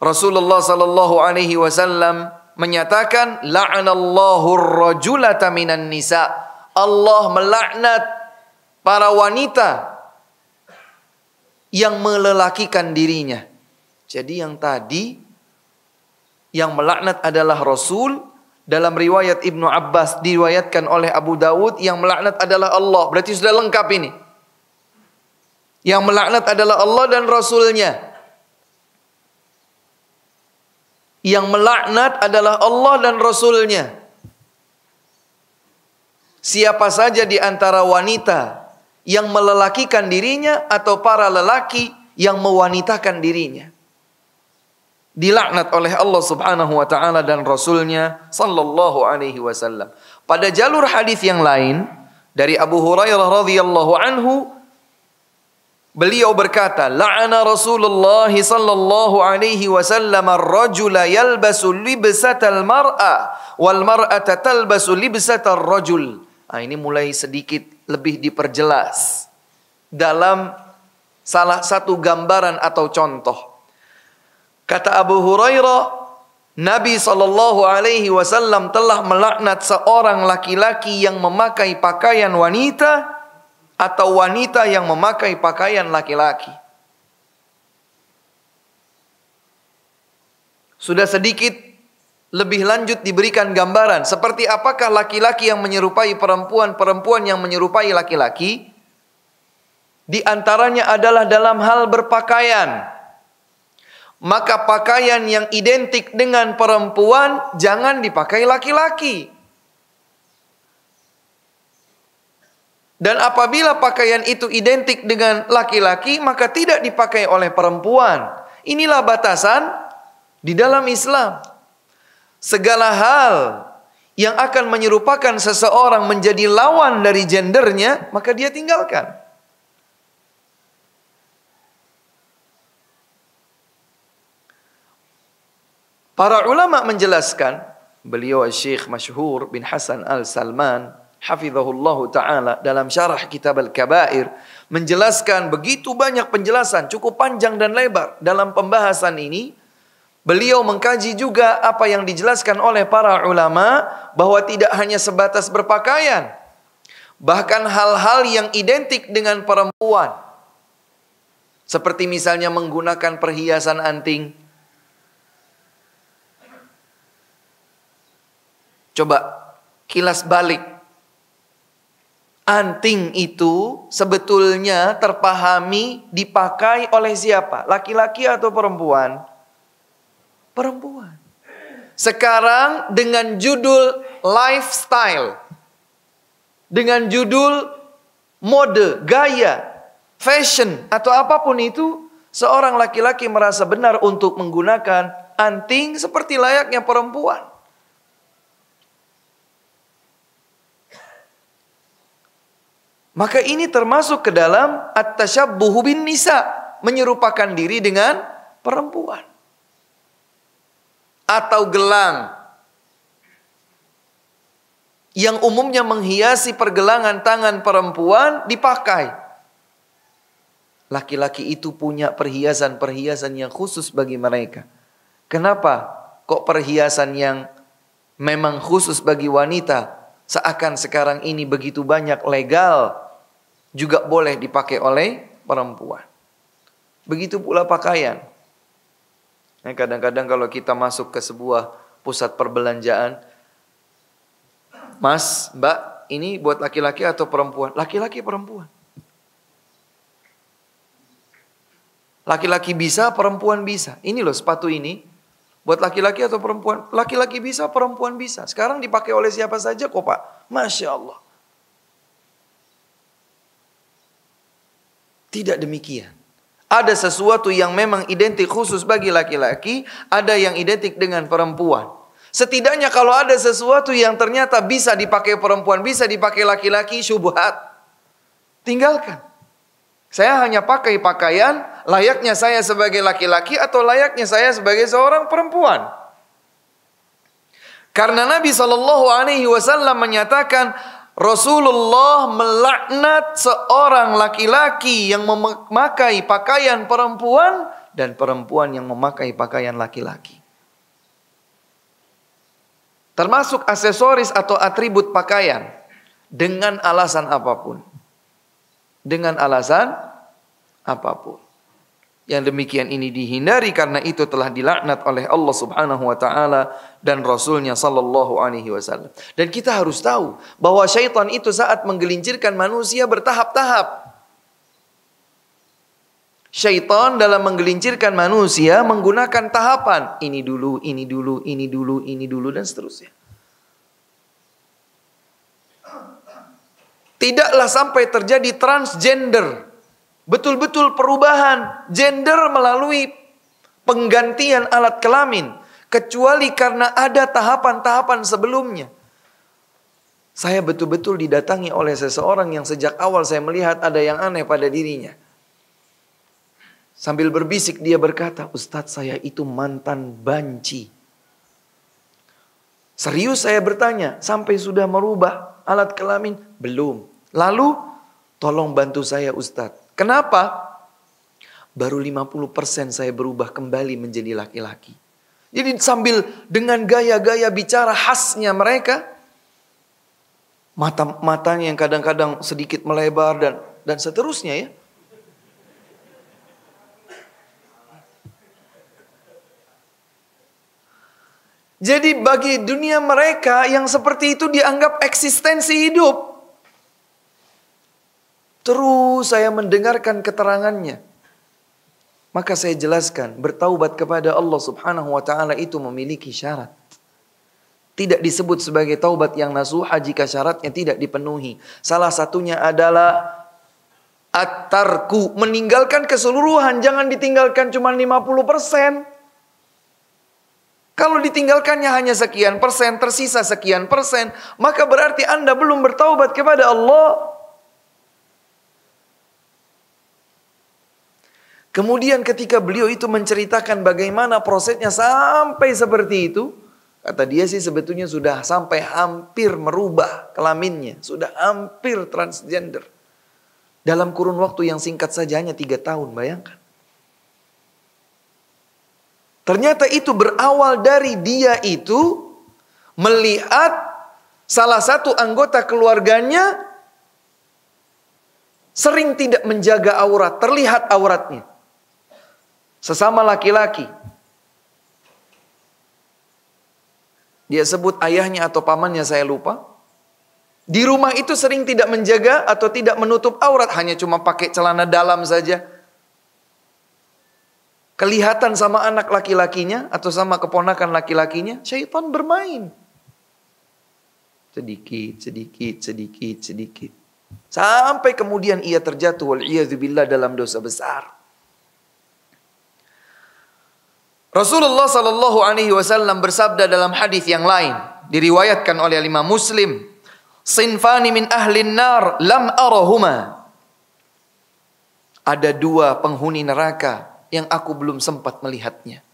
Rasulullah sallallahu alaihi wasallam menyatakan, la'anallahu ar-rajulata minan nisa. Allah melaknat para wanita yang melelakikan dirinya. Jadi yang tadi yang melaknat adalah Rasul. Dalam riwayat Ibnu Abbas diriwayatkan oleh Abu Dawud, yang melaknat adalah Allah. Berarti sudah lengkap ini. Yang melaknat adalah Allah dan Rasulnya. Yang melaknat adalah Allah dan Rasulnya. Siapa saja di antara wanita yang melelakikan dirinya atau para lelaki yang mewanitakan dirinya, dilaknat oleh Allah subhanahu wa ta'ala dan Rasulnya sallallahu alaihi wasallam. Pada jalur hadis yang lain dari Abu Hurairah radhiyallahu anhu, beliau berkata, la'ana Rasulullah sallallahu alaihi wasallam ar-rajula yalbasu libsatal mar'a wal mar'ata talbasu libsatal rajul. Ini mulai sedikit lebih diperjelas dalam salah satu gambaran atau contoh. Kata Abu Hurairah, Nabi sallallahu alaihi wasallam telah melaknat seorang laki-laki yang memakai pakaian wanita atau wanita yang memakai pakaian laki-laki. Sudah sedikit lebih lanjut diberikan gambaran seperti apakah laki-laki yang menyerupai perempuan, perempuan yang menyerupai laki-laki. Di antaranya adalah dalam hal berpakaian. Maka pakaian yang identik dengan perempuan jangan dipakai laki-laki. Dan apabila pakaian itu identik dengan laki-laki, maka tidak dipakai oleh perempuan. Inilah batasan di dalam Islam. Segala hal yang akan menyerupakan seseorang menjadi lawan dari gendernya, maka dia tinggalkan. Para ulama menjelaskan, beliau Syekh Masyhur bin Hasan Al-Salman hafizahullahu taala dalam syarah kitab Al-Kabair menjelaskan begitu banyak penjelasan cukup panjang dan lebar dalam pembahasan ini. Beliau mengkaji juga apa yang dijelaskan oleh para ulama bahwa tidak hanya sebatas berpakaian, bahkan hal-hal yang identik dengan perempuan seperti misalnya menggunakan perhiasan anting. Coba kilas balik. Anting itu sebetulnya terpahami dipakai oleh siapa? Laki-laki atau perempuan? Perempuan. Sekarang dengan judul lifestyle, dengan judul mode, gaya, fashion atau apapun itu, seorang laki-laki merasa benar untuk menggunakan anting seperti layaknya perempuan. Maka ini termasuk ke dalam at-tasyabbuhu bin nisa, menyerupakan diri dengan perempuan. Atau gelang yang umumnya menghiasi pergelangan tangan perempuan dipakai. Laki-laki itu punya perhiasan-perhiasan yang khusus bagi mereka. Kenapa kok perhiasan yang memang khusus bagi wanita seakan sekarang ini begitu banyak legal juga boleh dipakai oleh perempuan? Begitu pula pakaian. Kadang-kadang kalau kita masuk ke sebuah pusat perbelanjaan, Mas, Mbak, ini buat laki-laki atau perempuan? Laki-laki, perempuan. Laki-laki bisa, perempuan bisa. Ini loh sepatu ini buat laki-laki atau perempuan? Laki-laki bisa, perempuan bisa. Sekarang dipakai oleh siapa saja kok Pak? Masya Allah. Tidak demikian. Ada sesuatu yang memang identik khusus bagi laki-laki, ada yang identik dengan perempuan. Setidaknya kalau ada sesuatu yang ternyata bisa dipakai perempuan, bisa dipakai laki-laki, syubhat, tinggalkan. Saya hanya pakai pakaian layaknya saya sebagai laki-laki atau layaknya saya sebagai seorang perempuan. Karena Nabi SAW menyatakan, Rasulullah melaknat seorang laki-laki yang memakai pakaian perempuan dan perempuan yang memakai pakaian laki-laki. Termasuk aksesoris atau atribut pakaian dengan alasan apapun. Dengan alasan apapun. Yang demikian ini dihindari karena itu telah dilaknat oleh Allah Subhanahu wa taala dan Rasulnya sallallahu alaihi wasallam. Dan kita harus tahu bahwa syaitan itu saat menggelincirkan manusia bertahap-tahap. Syaitan dalam menggelincirkan manusia menggunakan tahapan. Ini dulu, ini dulu, ini dulu, ini dulu dan seterusnya. Tidaklah sampai terjadi transgender. Betul-betul perubahan gender melalui penggantian alat kelamin. Kecuali karena ada tahapan-tahapan sebelumnya. Saya betul-betul didatangi oleh seseorang yang sejak awal saya melihat ada yang aneh pada dirinya. Sambil berbisik dia berkata, Ustadz, saya itu mantan banci. Serius saya bertanya, sampai sudah merubah alat kelamin? Belum. Lalu, tolong bantu saya Ustadz. Kenapa? Baru 50% saya berubah kembali menjadi laki-laki. Jadi sambil dengan gaya-gaya bicara khasnya mereka, matanya yang kadang-kadang sedikit melebar dan seterusnya ya. Jadi bagi dunia mereka yang seperti itu dianggap eksistensi hidup. Terus saya mendengarkan keterangannya. Maka saya jelaskan, bertaubat kepada Allah Subhanahu wa taala itu memiliki syarat. Tidak disebut sebagai taubat yang nasuha jika syaratnya tidak dipenuhi. Salah satunya adalah at-tarku, meninggalkan keseluruhan, jangan ditinggalkan cuma 50%. Kalau ditinggalkannya hanya sekian persen, tersisa sekian persen, maka berarti Anda belum bertaubat kepada Allah. Kemudian ketika beliau itu menceritakan bagaimana prosesnya sampai seperti itu, Kata dia sih sebetulnya sudah sampai hampir merubah kelaminnya. Sudah hampir transgender. Dalam kurun waktu yang singkat saja, hanya 3 tahun, bayangkan. Ternyata itu berawal dari dia itu melihat salah satu anggota keluarganya sering tidak menjaga aurat, terlihat auratnya. Sesama laki-laki. Dia sebut ayahnya atau pamannya, saya lupa. Di rumah itu sering tidak menjaga atau tidak menutup aurat, hanya cuma pakai celana dalam saja. Kelihatan sama anak laki-lakinya atau sama keponakan laki-lakinya, syaitan bermain. Sedikit, sedikit, sedikit, sedikit. Sampai kemudian ia terjatuh wal'iyadzubillah dalam dosa besar. Rasulullah sallallahu alaihi wasallam bersabda dalam hadis yang lain, diriwayatkan oleh Imam Muslim, "Sinfani min ahlin nar lam arahuma." Ada 2 penghuni neraka yang aku belum sempat melihatnya.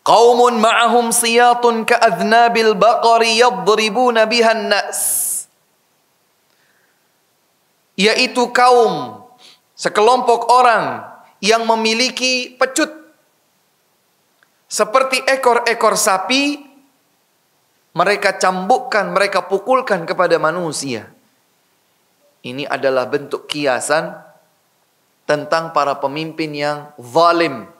Qaumun ma'ahum siyatun ka'adhnabil baqari yadribuna bihan nas. Yaitu kaum, sekelompok orang yang memiliki pecut seperti ekor-ekor sapi, mereka cambukkan, mereka pukulkan kepada manusia. Ini adalah bentuk kiasan tentang para pemimpin yang zalim.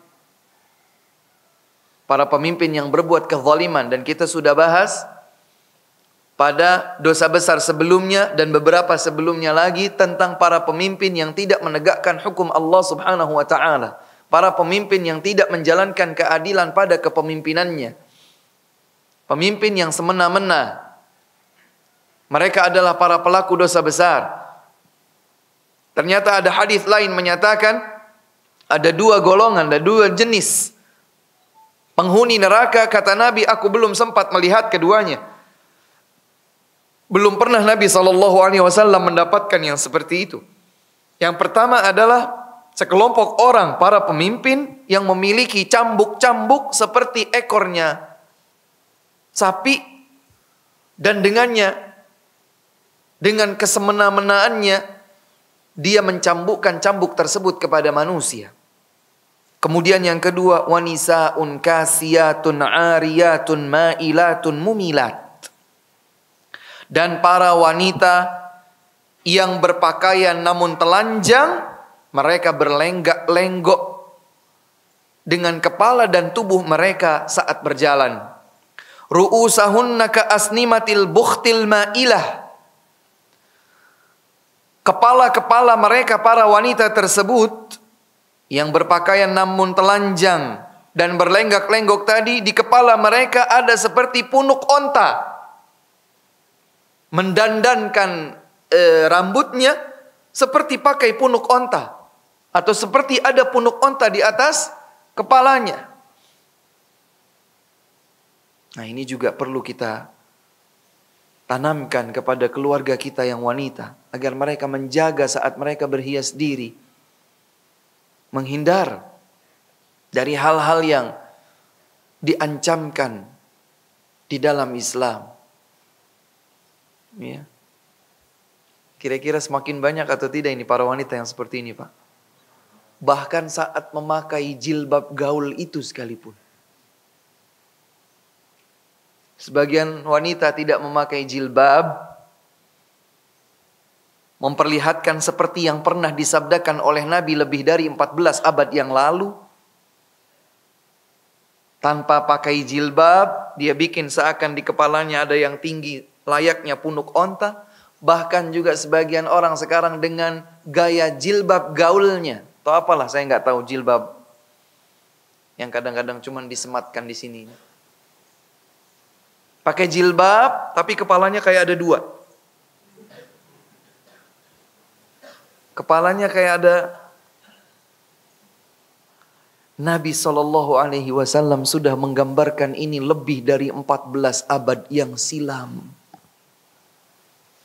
Para pemimpin yang berbuat kezaliman. Dan kita sudah bahas pada dosa besar sebelumnya dan beberapa sebelumnya lagi tentang para pemimpin yang tidak menegakkan hukum Allah subhanahu wa ta'ala. Para pemimpin yang tidak menjalankan keadilan pada kepemimpinannya. Pemimpin yang semena-mena. Mereka adalah para pelaku dosa besar. Ternyata ada hadis lain menyatakan ada 2 golongan, ada 2 jenis penghuni neraka. Kata Nabi, aku belum sempat melihat keduanya. Belum pernah Nabi SAW mendapatkan yang seperti itu. Yang pertama adalah sekelompok orang, para pemimpin yang memiliki cambuk-cambuk seperti ekornya sapi, dan dengannya, dengan kesemena-menaannya, dia mencambukkan cambuk tersebut kepada manusia. Kemudian yang kedua, wanisaun kasiyatun ariyatun ma'ilatun mumilat. Dan para wanita yang berpakaian namun telanjang, mereka berlenggak-lenggok dengan kepala dan tubuh mereka saat berjalan. Ru'usahunna ka'asnimatil bukhtil ma'ilah. Kepala-kepala mereka, para wanita tersebut yang berpakaian namun telanjang dan berlenggak-lenggok tadi, di kepala mereka ada seperti punuk onta. Mendandankan rambutnya seperti pakai punuk onta, atau seperti ada punuk onta di atas kepalanya. Nah, ini juga perlu kita tanamkan kepada keluarga kita yang wanita, agar mereka menjaga saat mereka berhias diri, menghindar dari hal-hal yang diancamkan di dalam Islam. Ya. Kira-kira semakin banyak atau tidak ini para wanita yang seperti ini, Pak? Bahkan saat memakai jilbab gaul itu sekalipun. Sebagian wanita tidak memakai jilbab, memperlihatkan seperti yang pernah disabdakan oleh Nabi lebih dari 14 abad yang lalu. Tanpa pakai jilbab, dia bikin seakan di kepalanya ada yang tinggi layaknya punuk onta. Bahkan juga sebagian orang sekarang dengan gaya jilbab gaulnya. Atau apalah, saya nggak tahu, jilbab yang kadang-kadang cuma disematkan di sini. Pakai jilbab, tapi kepalanya kayak ada 2. Kepalanya kayak ada. Nabi SAW sudah menggambarkan ini lebih dari 14 abad yang silam.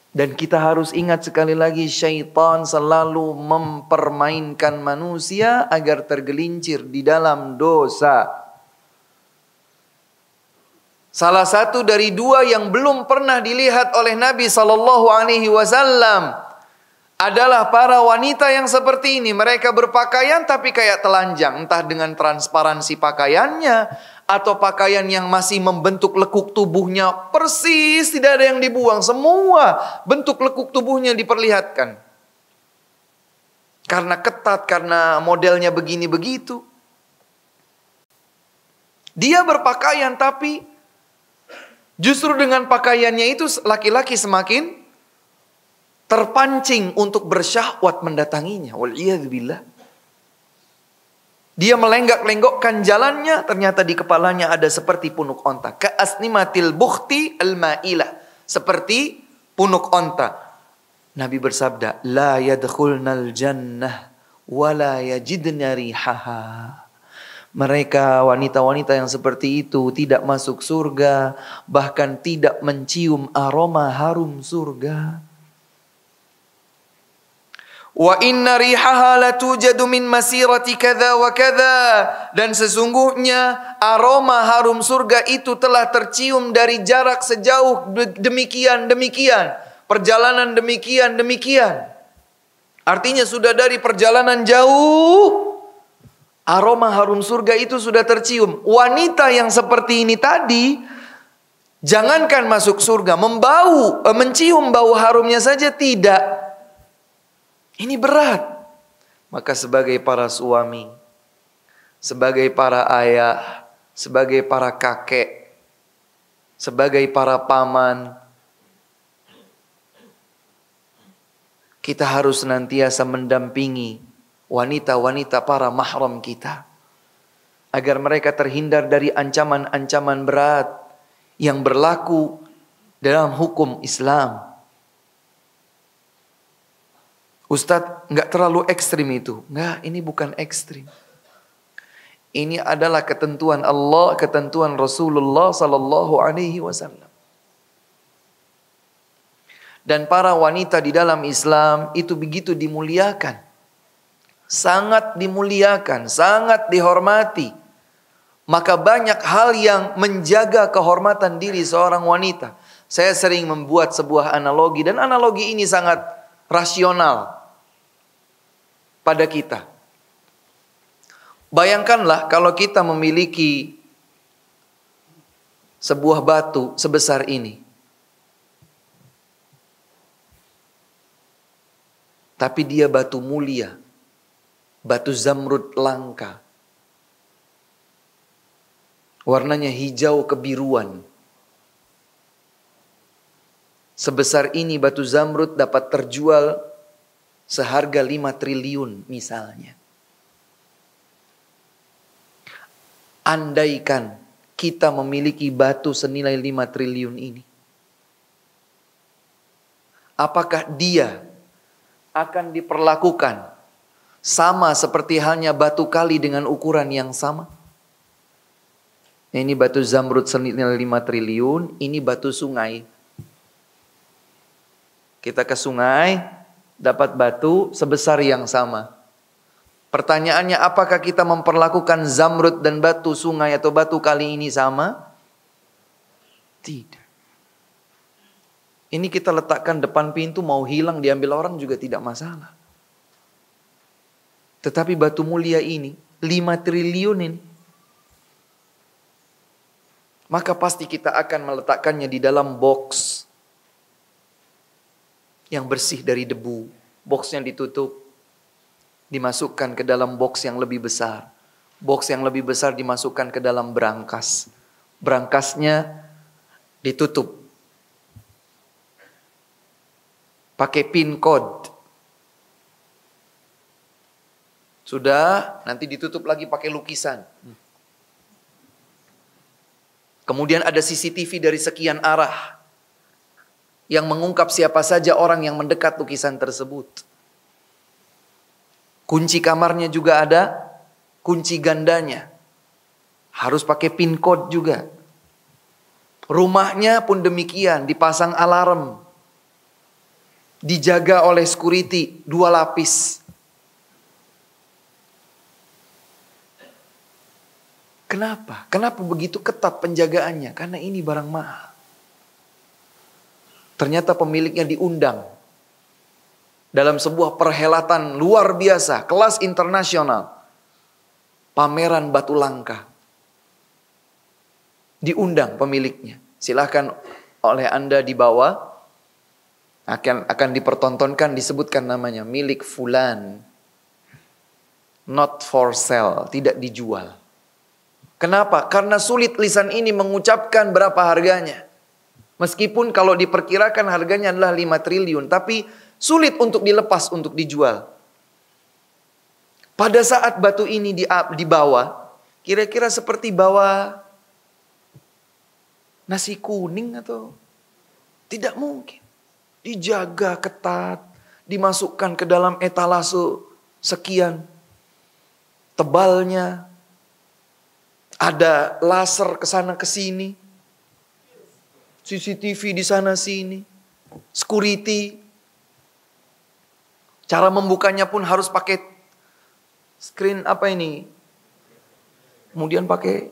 Dan kita harus ingat sekali lagi, syaitan selalu mempermainkan manusia agar tergelincir di dalam dosa. Salah satu dari dua yang belum pernah dilihat oleh Nabi SAW adalah para wanita yang seperti ini. Mereka berpakaian tapi kayak telanjang. Entah dengan transparansi pakaiannya, atau pakaian yang masih membentuk lekuk tubuhnya persis, tidak ada yang dibuang. Semua bentuk lekuk tubuhnya diperlihatkan. Karena ketat, karena modelnya begini begitu. Dia berpakaian tapi justru dengan pakaiannya itu laki-laki semakin terpancing untuk bersyahwat mendatanginya. Wal'iyadzubillah. Dia melenggak-lenggokkan jalannya, ternyata di kepalanya ada seperti punuk onta. Ka'asnimatil bukhti al-ma'ilah. Seperti punuk onta. Nabi bersabda, la yadkhulnal jannah wa la yajidna rihaha. Mereka wanita-wanita yang seperti itu tidak masuk surga, bahkan tidak mencium aroma harum surga. Wa inna rihaha latujadu min masirati kadza wa kadza. Dan sesungguhnya aroma harum surga itu telah tercium dari jarak sejauh demikian. Perjalanan demikian. Artinya sudah dari perjalanan jauh, aroma harum surga itu sudah tercium. Wanita yang seperti ini tadi, jangankan masuk surga, mencium bau harumnya saja tidak. Ini berat. Maka sebagai para suami, sebagai para ayah, sebagai para kakek, sebagai para paman, kita harus senantiasa mendampingi wanita-wanita para mahram kita, agar mereka terhindar dari ancaman-ancaman berat yang berlaku dalam hukum Islam. Ustadz, nggak terlalu ekstrim itu. Nggak, ini bukan ekstrim. Ini adalah ketentuan Allah, ketentuan Rasulullah Sallallahu Alaihi Wasallam. Dan para wanita di dalam Islam itu begitu dimuliakan. Sangat dimuliakan, sangat dihormati. Maka banyak hal yang menjaga kehormatan diri seorang wanita. Saya sering membuat sebuah analogi, dan analogi ini sangat rasional pada kita. Bayangkanlah kalau kita memiliki sebuah batu sebesar ini, tapi dia batu mulia, batu zamrud langka, warnanya hijau kebiruan. Sebesar ini batu zamrud dapat terjual seharga 5 triliun misalnya. Andaikan kita memiliki batu senilai 5 triliun ini, apakah dia akan diperlakukan sama seperti halnya batu kali dengan ukuran yang sama? Ini batu zamrud senilai 5 triliun, ini batu sungai. Kita ke sungai, dapat batu sebesar yang sama. Pertanyaannya, apakah kita memperlakukan zamrud dan batu sungai atau batu kali ini sama? Tidak. Ini kita letakkan depan pintu, mau hilang diambil orang juga tidak masalah. Tetapi batu mulia ini, 5 triliun ini, maka pasti kita akan meletakkannya di dalam box yang bersih dari debu. Box yang ditutup, dimasukkan ke dalam box yang lebih besar. Box yang lebih besar dimasukkan ke dalam brankas. Brankasnya ditutup pakai pin code. Sudah, nanti ditutup lagi pakai lukisan. Kemudian ada CCTV dari sekian arah yang mengungkap siapa saja orang yang mendekat lukisan tersebut. Kunci kamarnya juga ada, kunci gandanya. Harus pakai pin code juga. Rumahnya pun demikian, dipasang alarm. Dijaga oleh security 2 lapis. Kenapa? Kenapa begitu ketat penjagaannya? Karena ini barang mahal. Ternyata pemiliknya diundang dalam sebuah perhelatan luar biasa, kelas internasional. Pameran batu langka. Diundang pemiliknya. Silahkan oleh Anda dibawa. Akan dipertontonkan, disebutkan namanya. Milik fulan. Not for sale. Tidak dijual. Kenapa? Karena sulit lisan ini mengucapkan berapa harganya. Meskipun kalau diperkirakan harganya adalah 5 triliun. Tapi sulit untuk dilepas, untuk dijual. Pada saat batu ini dibawa, kira-kira seperti bawa nasi kuning atau? Tidak mungkin. Dijaga ketat. Dimasukkan ke dalam etalase sekian. Tebalnya. Ada laser ke sana ke sini. CCTV di sana sini. Security. Cara membukanya pun harus pakai screen apa ini? Kemudian pakai.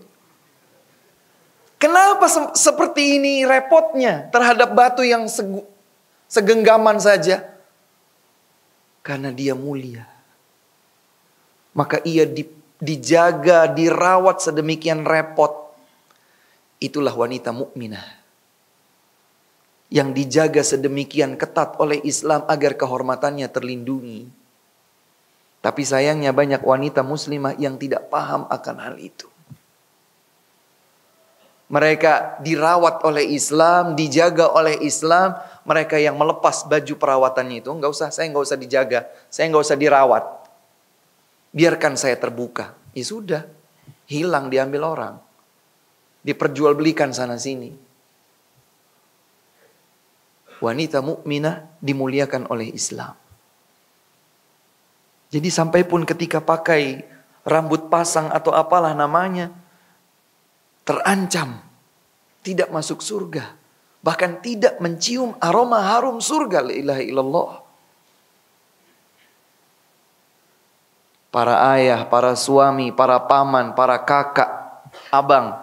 Kenapa seperti ini repotnya terhadap batu yang segenggaman saja? Karena dia mulia. Maka ia dijaga, dirawat sedemikian repot. Itulah wanita mukminah yang dijaga sedemikian ketat oleh Islam agar kehormatannya terlindungi. Tapi sayangnya banyak wanita muslimah yang tidak paham akan hal itu. Mereka dirawat oleh Islam, dijaga oleh Islam. Mereka yang melepas baju perawatannya itu, saya nggak usah dijaga, saya nggak usah dirawat. Biarkan saya terbuka. Ya sudah. Hilang, diambil orang. Diperjualbelikan sana sini. Wanita mukminah dimuliakan oleh Islam. Jadi sampai pun ketika pakai rambut pasang atau apalah namanya. Terancam. Tidak masuk surga. Bahkan tidak mencium aroma harum surga. La ilaha illallah. Para ayah, para suami, para paman, para kakak, abang.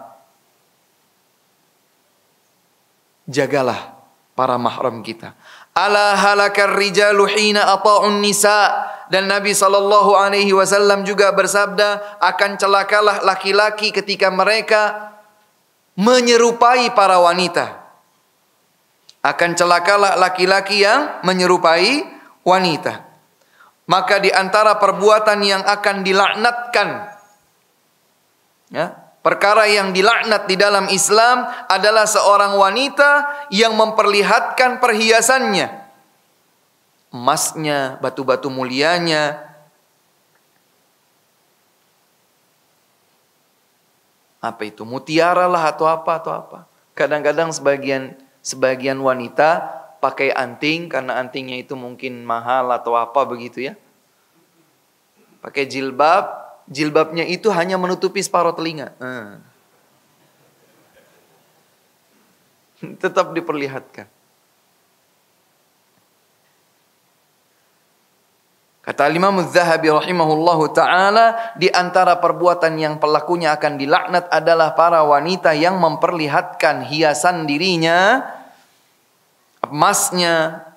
Jagalah para mahram kita. Ala halakar rijalu hina ata'un nisa. Dan Nabi SAW juga bersabda, akan celakalah laki-laki ketika mereka menyerupai para wanita. Akan celakalah laki-laki yang menyerupai wanita. Maka di antara perbuatan yang akan dilaknatkan, ya, perkara yang dilaknat di dalam Islam adalah seorang wanita yang memperlihatkan perhiasannya. Emasnya, batu-batu mulianya. Apa itu? Mutiara lah atau apa. Kadang-kadang sebagian wanita pakai anting karena antingnya itu mungkin mahal atau apa begitu ya. Pakai jilbab, jilbabnya itu hanya menutupi separuh telinga. Tetap diperlihatkan. Kata Imam Az-Zahabi rahimahullahu ta'ala, di antara perbuatan yang pelakunya akan dilaknat adalah para wanita yang memperlihatkan hiasan dirinya, emasnya,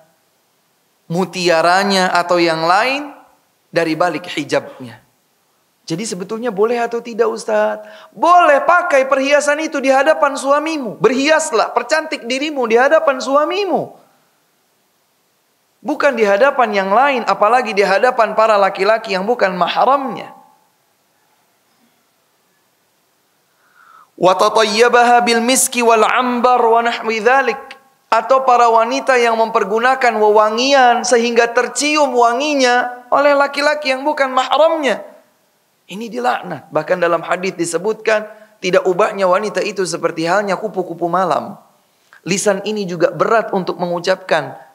mutiaranya atau yang lain dari balik hijabnya. Jadi sebetulnya boleh atau tidak Ustaz? Boleh pakai perhiasan itu di hadapan suamimu. Berhiaslah, percantik dirimu di hadapan suamimu. Bukan di hadapan yang lain, apalagi di hadapan para laki-laki yang bukan mahramnya. Wa tatayyabaha bil miski wal ambar wa nahwi dzalik. Atau para wanita yang mempergunakan wewangian sehingga tercium wanginya oleh laki-laki yang bukan mahramnya. Ini dilaknat. Bahkan dalam hadis disebutkan tidak ubahnya wanita itu seperti halnya kupu-kupu malam. Lisan ini juga berat untuk mengucapkan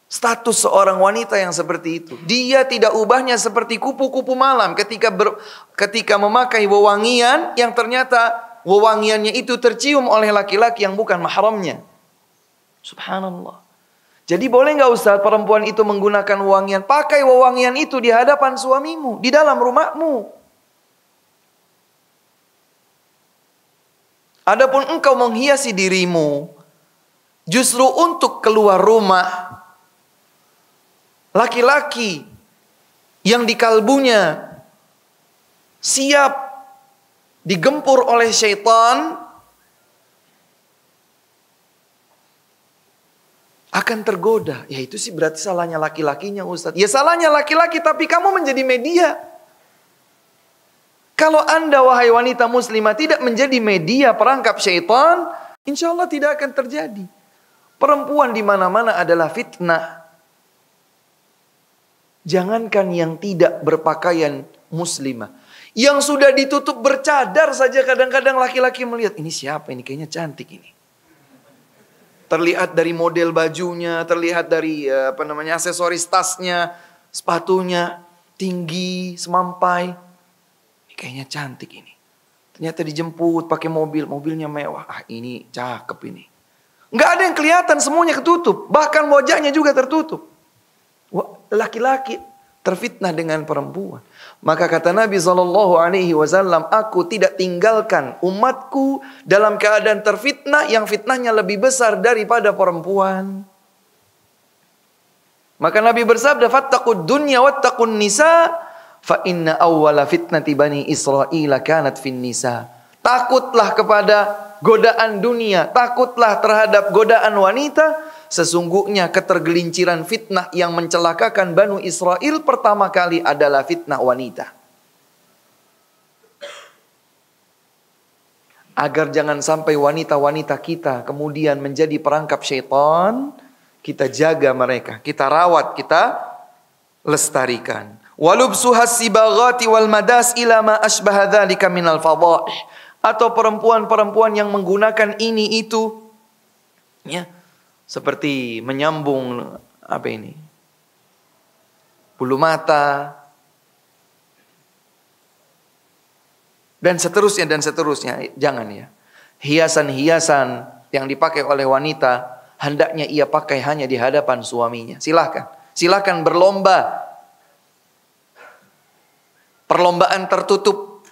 status seorang wanita yang seperti itu. Dia tidak ubahnya seperti kupu-kupu malam ketika memakai wewangian yang ternyata wewangiannya itu tercium oleh laki-laki yang bukan mahramnya. Subhanallah. Jadi boleh nggak Ustaz perempuan itu menggunakan wewangian? Pakai wewangian itu di hadapan suamimu, di dalam rumahmu. Adapun engkau menghiasi dirimu justru untuk keluar rumah, laki-laki yang di kalbunya siap digempur oleh syaitan akan tergoda. Ya itu sih berarti salahnya laki-lakinya, Ustaz. Ya salahnya laki-laki, tapi kamu menjadi media. Kalau Anda wahai wanita muslimah tidak menjadi media perangkap syaitan, insya Allah tidak akan terjadi. Perempuan di mana-mana adalah fitnah. Jangankan yang tidak berpakaian muslimah, yang sudah ditutup bercadar saja kadang-kadang laki-laki melihat, ini siapa ini, kayaknya cantik ini. Terlihat dari model bajunya, terlihat dari aksesoris tasnya, sepatunya, tinggi, semampai. Ini kayaknya cantik ini. Ternyata dijemput pakai mobil, mobilnya mewah. Ah ini cakep ini. Nggak ada yang kelihatan, semuanya ketutup. Bahkan wajahnya juga tertutup. Laki-laki terfitnah dengan perempuan. Maka kata Nabi SAW, aku tidak tinggalkan umatku dalam keadaan terfitnah yang fitnahnya lebih besar daripada perempuan. Maka Nabi bersabda, fattaqud dunya wattaqun nisa, fa inna awwala fitnati bani Israil kanat fin nisa. Takutlah kepada godaan dunia, takutlah terhadap godaan wanita. Sesungguhnya ketergelinciran fitnah yang mencelakakan Banu Israel pertama kali adalah fitnah wanita. Agar jangan sampai wanita-wanita kita kemudian menjadi perangkap syaitan, kita jaga mereka, kita rawat, kita lestarikan. Walubsuhas sibaghati wal madas ila ma asbaha dzalika minal fadhaih. Atau perempuan-perempuan yang menggunakan ini itu, ya, seperti menyambung bulu mata dan seterusnya. Jangan ya. Hiasan-hiasan yang dipakai oleh wanita hendaknya ia pakai hanya di hadapan suaminya. Silahkan berlomba. Perlombaan tertutup.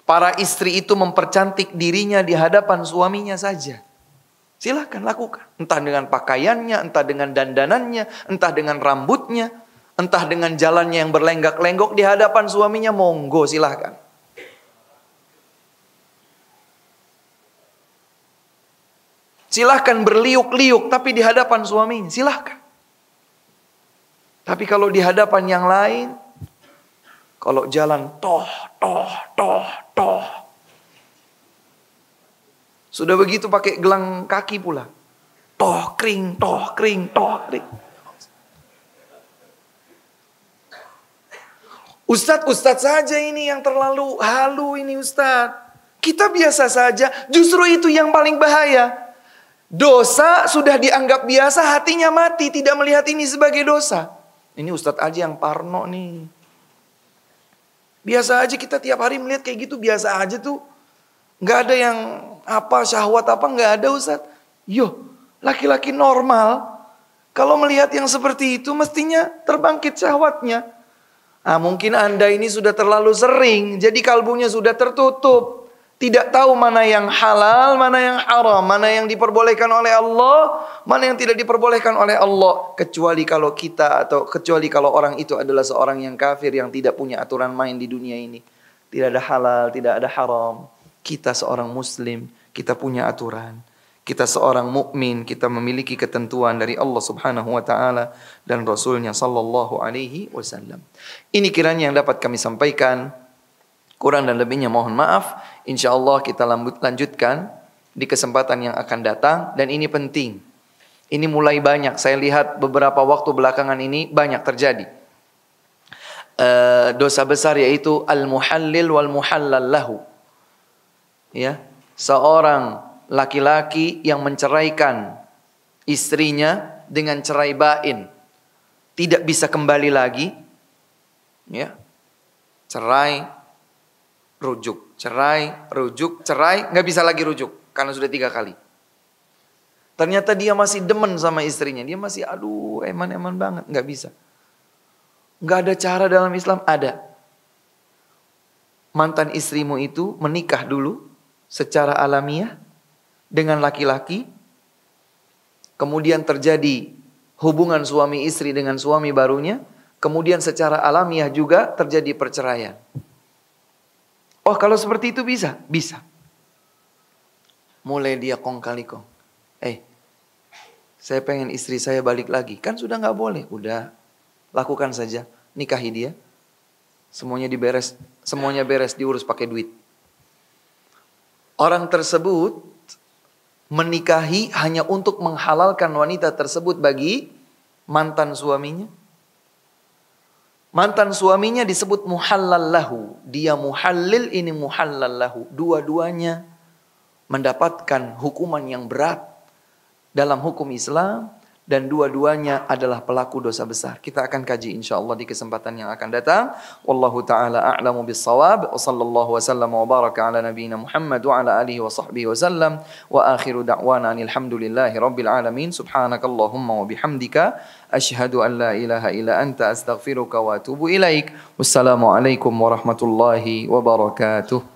Para istri itu mempercantik dirinya di hadapan suaminya saja. Silahkan lakukan. Entah dengan pakaiannya, entah dengan dandanannya, entah dengan rambutnya, entah dengan jalannya yang berlenggak-lenggok di hadapan suaminya, monggo silahkan. Silahkan berliuk-liuk tapi di hadapan suaminya, silahkan. Tapi kalau di hadapan yang lain, kalau jalan toh. Sudah begitu pakai gelang kaki pula. Toh kring. Ustadz saja ini yang terlalu halu ini Ustadz. Kita biasa saja, justru itu yang paling bahaya. Dosa sudah dianggap biasa, hatinya mati, tidak melihat ini sebagai dosa. Ini Ustadz aja yang parno nih. Biasa aja kita tiap hari melihat kayak gitu, biasa aja tuh. Nggak ada yang syahwat nggak ada Ustaz. Laki-laki normal kalau melihat yang seperti itu mestinya terbangkit syahwatnya. Mungkin Anda ini sudah terlalu sering, jadi kalbunya sudah tertutup. Tidak tahu mana yang halal, mana yang haram, mana yang diperbolehkan oleh Allah, mana yang tidak diperbolehkan oleh Allah. Kecuali kalau orang itu adalah seorang yang kafir yang tidak punya aturan main di dunia ini. Tidak ada halal, tidak ada haram. Kita seorang muslim, kita punya aturan. Kita seorang mukmin, kita memiliki ketentuan dari Allah Subhanahu wa taala dan Rasulnya sallallahu alaihi wasallam. Ini kiranya yang dapat kami sampaikan. Kurang dan lebihnya mohon maaf. Insyaallah kita lanjutkan di kesempatan yang akan datang, dan ini penting. Ini mulai banyak, saya lihat beberapa waktu belakangan ini banyak terjadi. Dosa besar yaitu al-muhallil wal muhallal lahu. Ya, seorang laki-laki yang menceraikan istrinya dengan cerai bain, tidak bisa kembali lagi. Ya, cerai, rujuk, cerai, nggak bisa lagi rujuk karena sudah 3 kali. Ternyata dia masih demen sama istrinya, dia masih eman-eman banget, nggak bisa. Nggak ada cara dalam Islam, ada. Mantan istrimu itu menikah dulu secara alamiah dengan laki-laki, kemudian terjadi hubungan suami istri dengan suami barunya, kemudian secara alamiah juga terjadi perceraian. Oh, kalau seperti itu bisa? Bisa. Mulai dia kong kali kong. Saya pengen istri saya balik lagi. Kan sudah gak boleh. Udah, lakukan saja. Nikahi dia. Semuanya beres, diurus pakai duit. Orang tersebut menikahi hanya untuk menghalalkan wanita tersebut bagi mantan suaminya. Mantan suaminya disebut muhallal lahu. Dia muhallil, ini muhallal lahu. Dua-duanya mendapatkan hukuman yang berat dalam hukum Islam. Dan dua-duanya adalah pelaku dosa besar. Kita akan kaji insyaAllah di kesempatan yang akan datang. Wallahu ta'ala a'lamu bis-shawab. Wa sallallahu wa sallam wa baraka ala nabiyina Muhammad wa ala alihi wa sahbihi wa sallam. Wa akhiru da'wana alhamdulillahi rabbil alamin. Subhanakallahumma wa bihamdika. Ashhadu an la ilaha illa anta astaghfiruka wa atubu ilaik. Wassalamualaikum warahmatullahi wabarakatuh.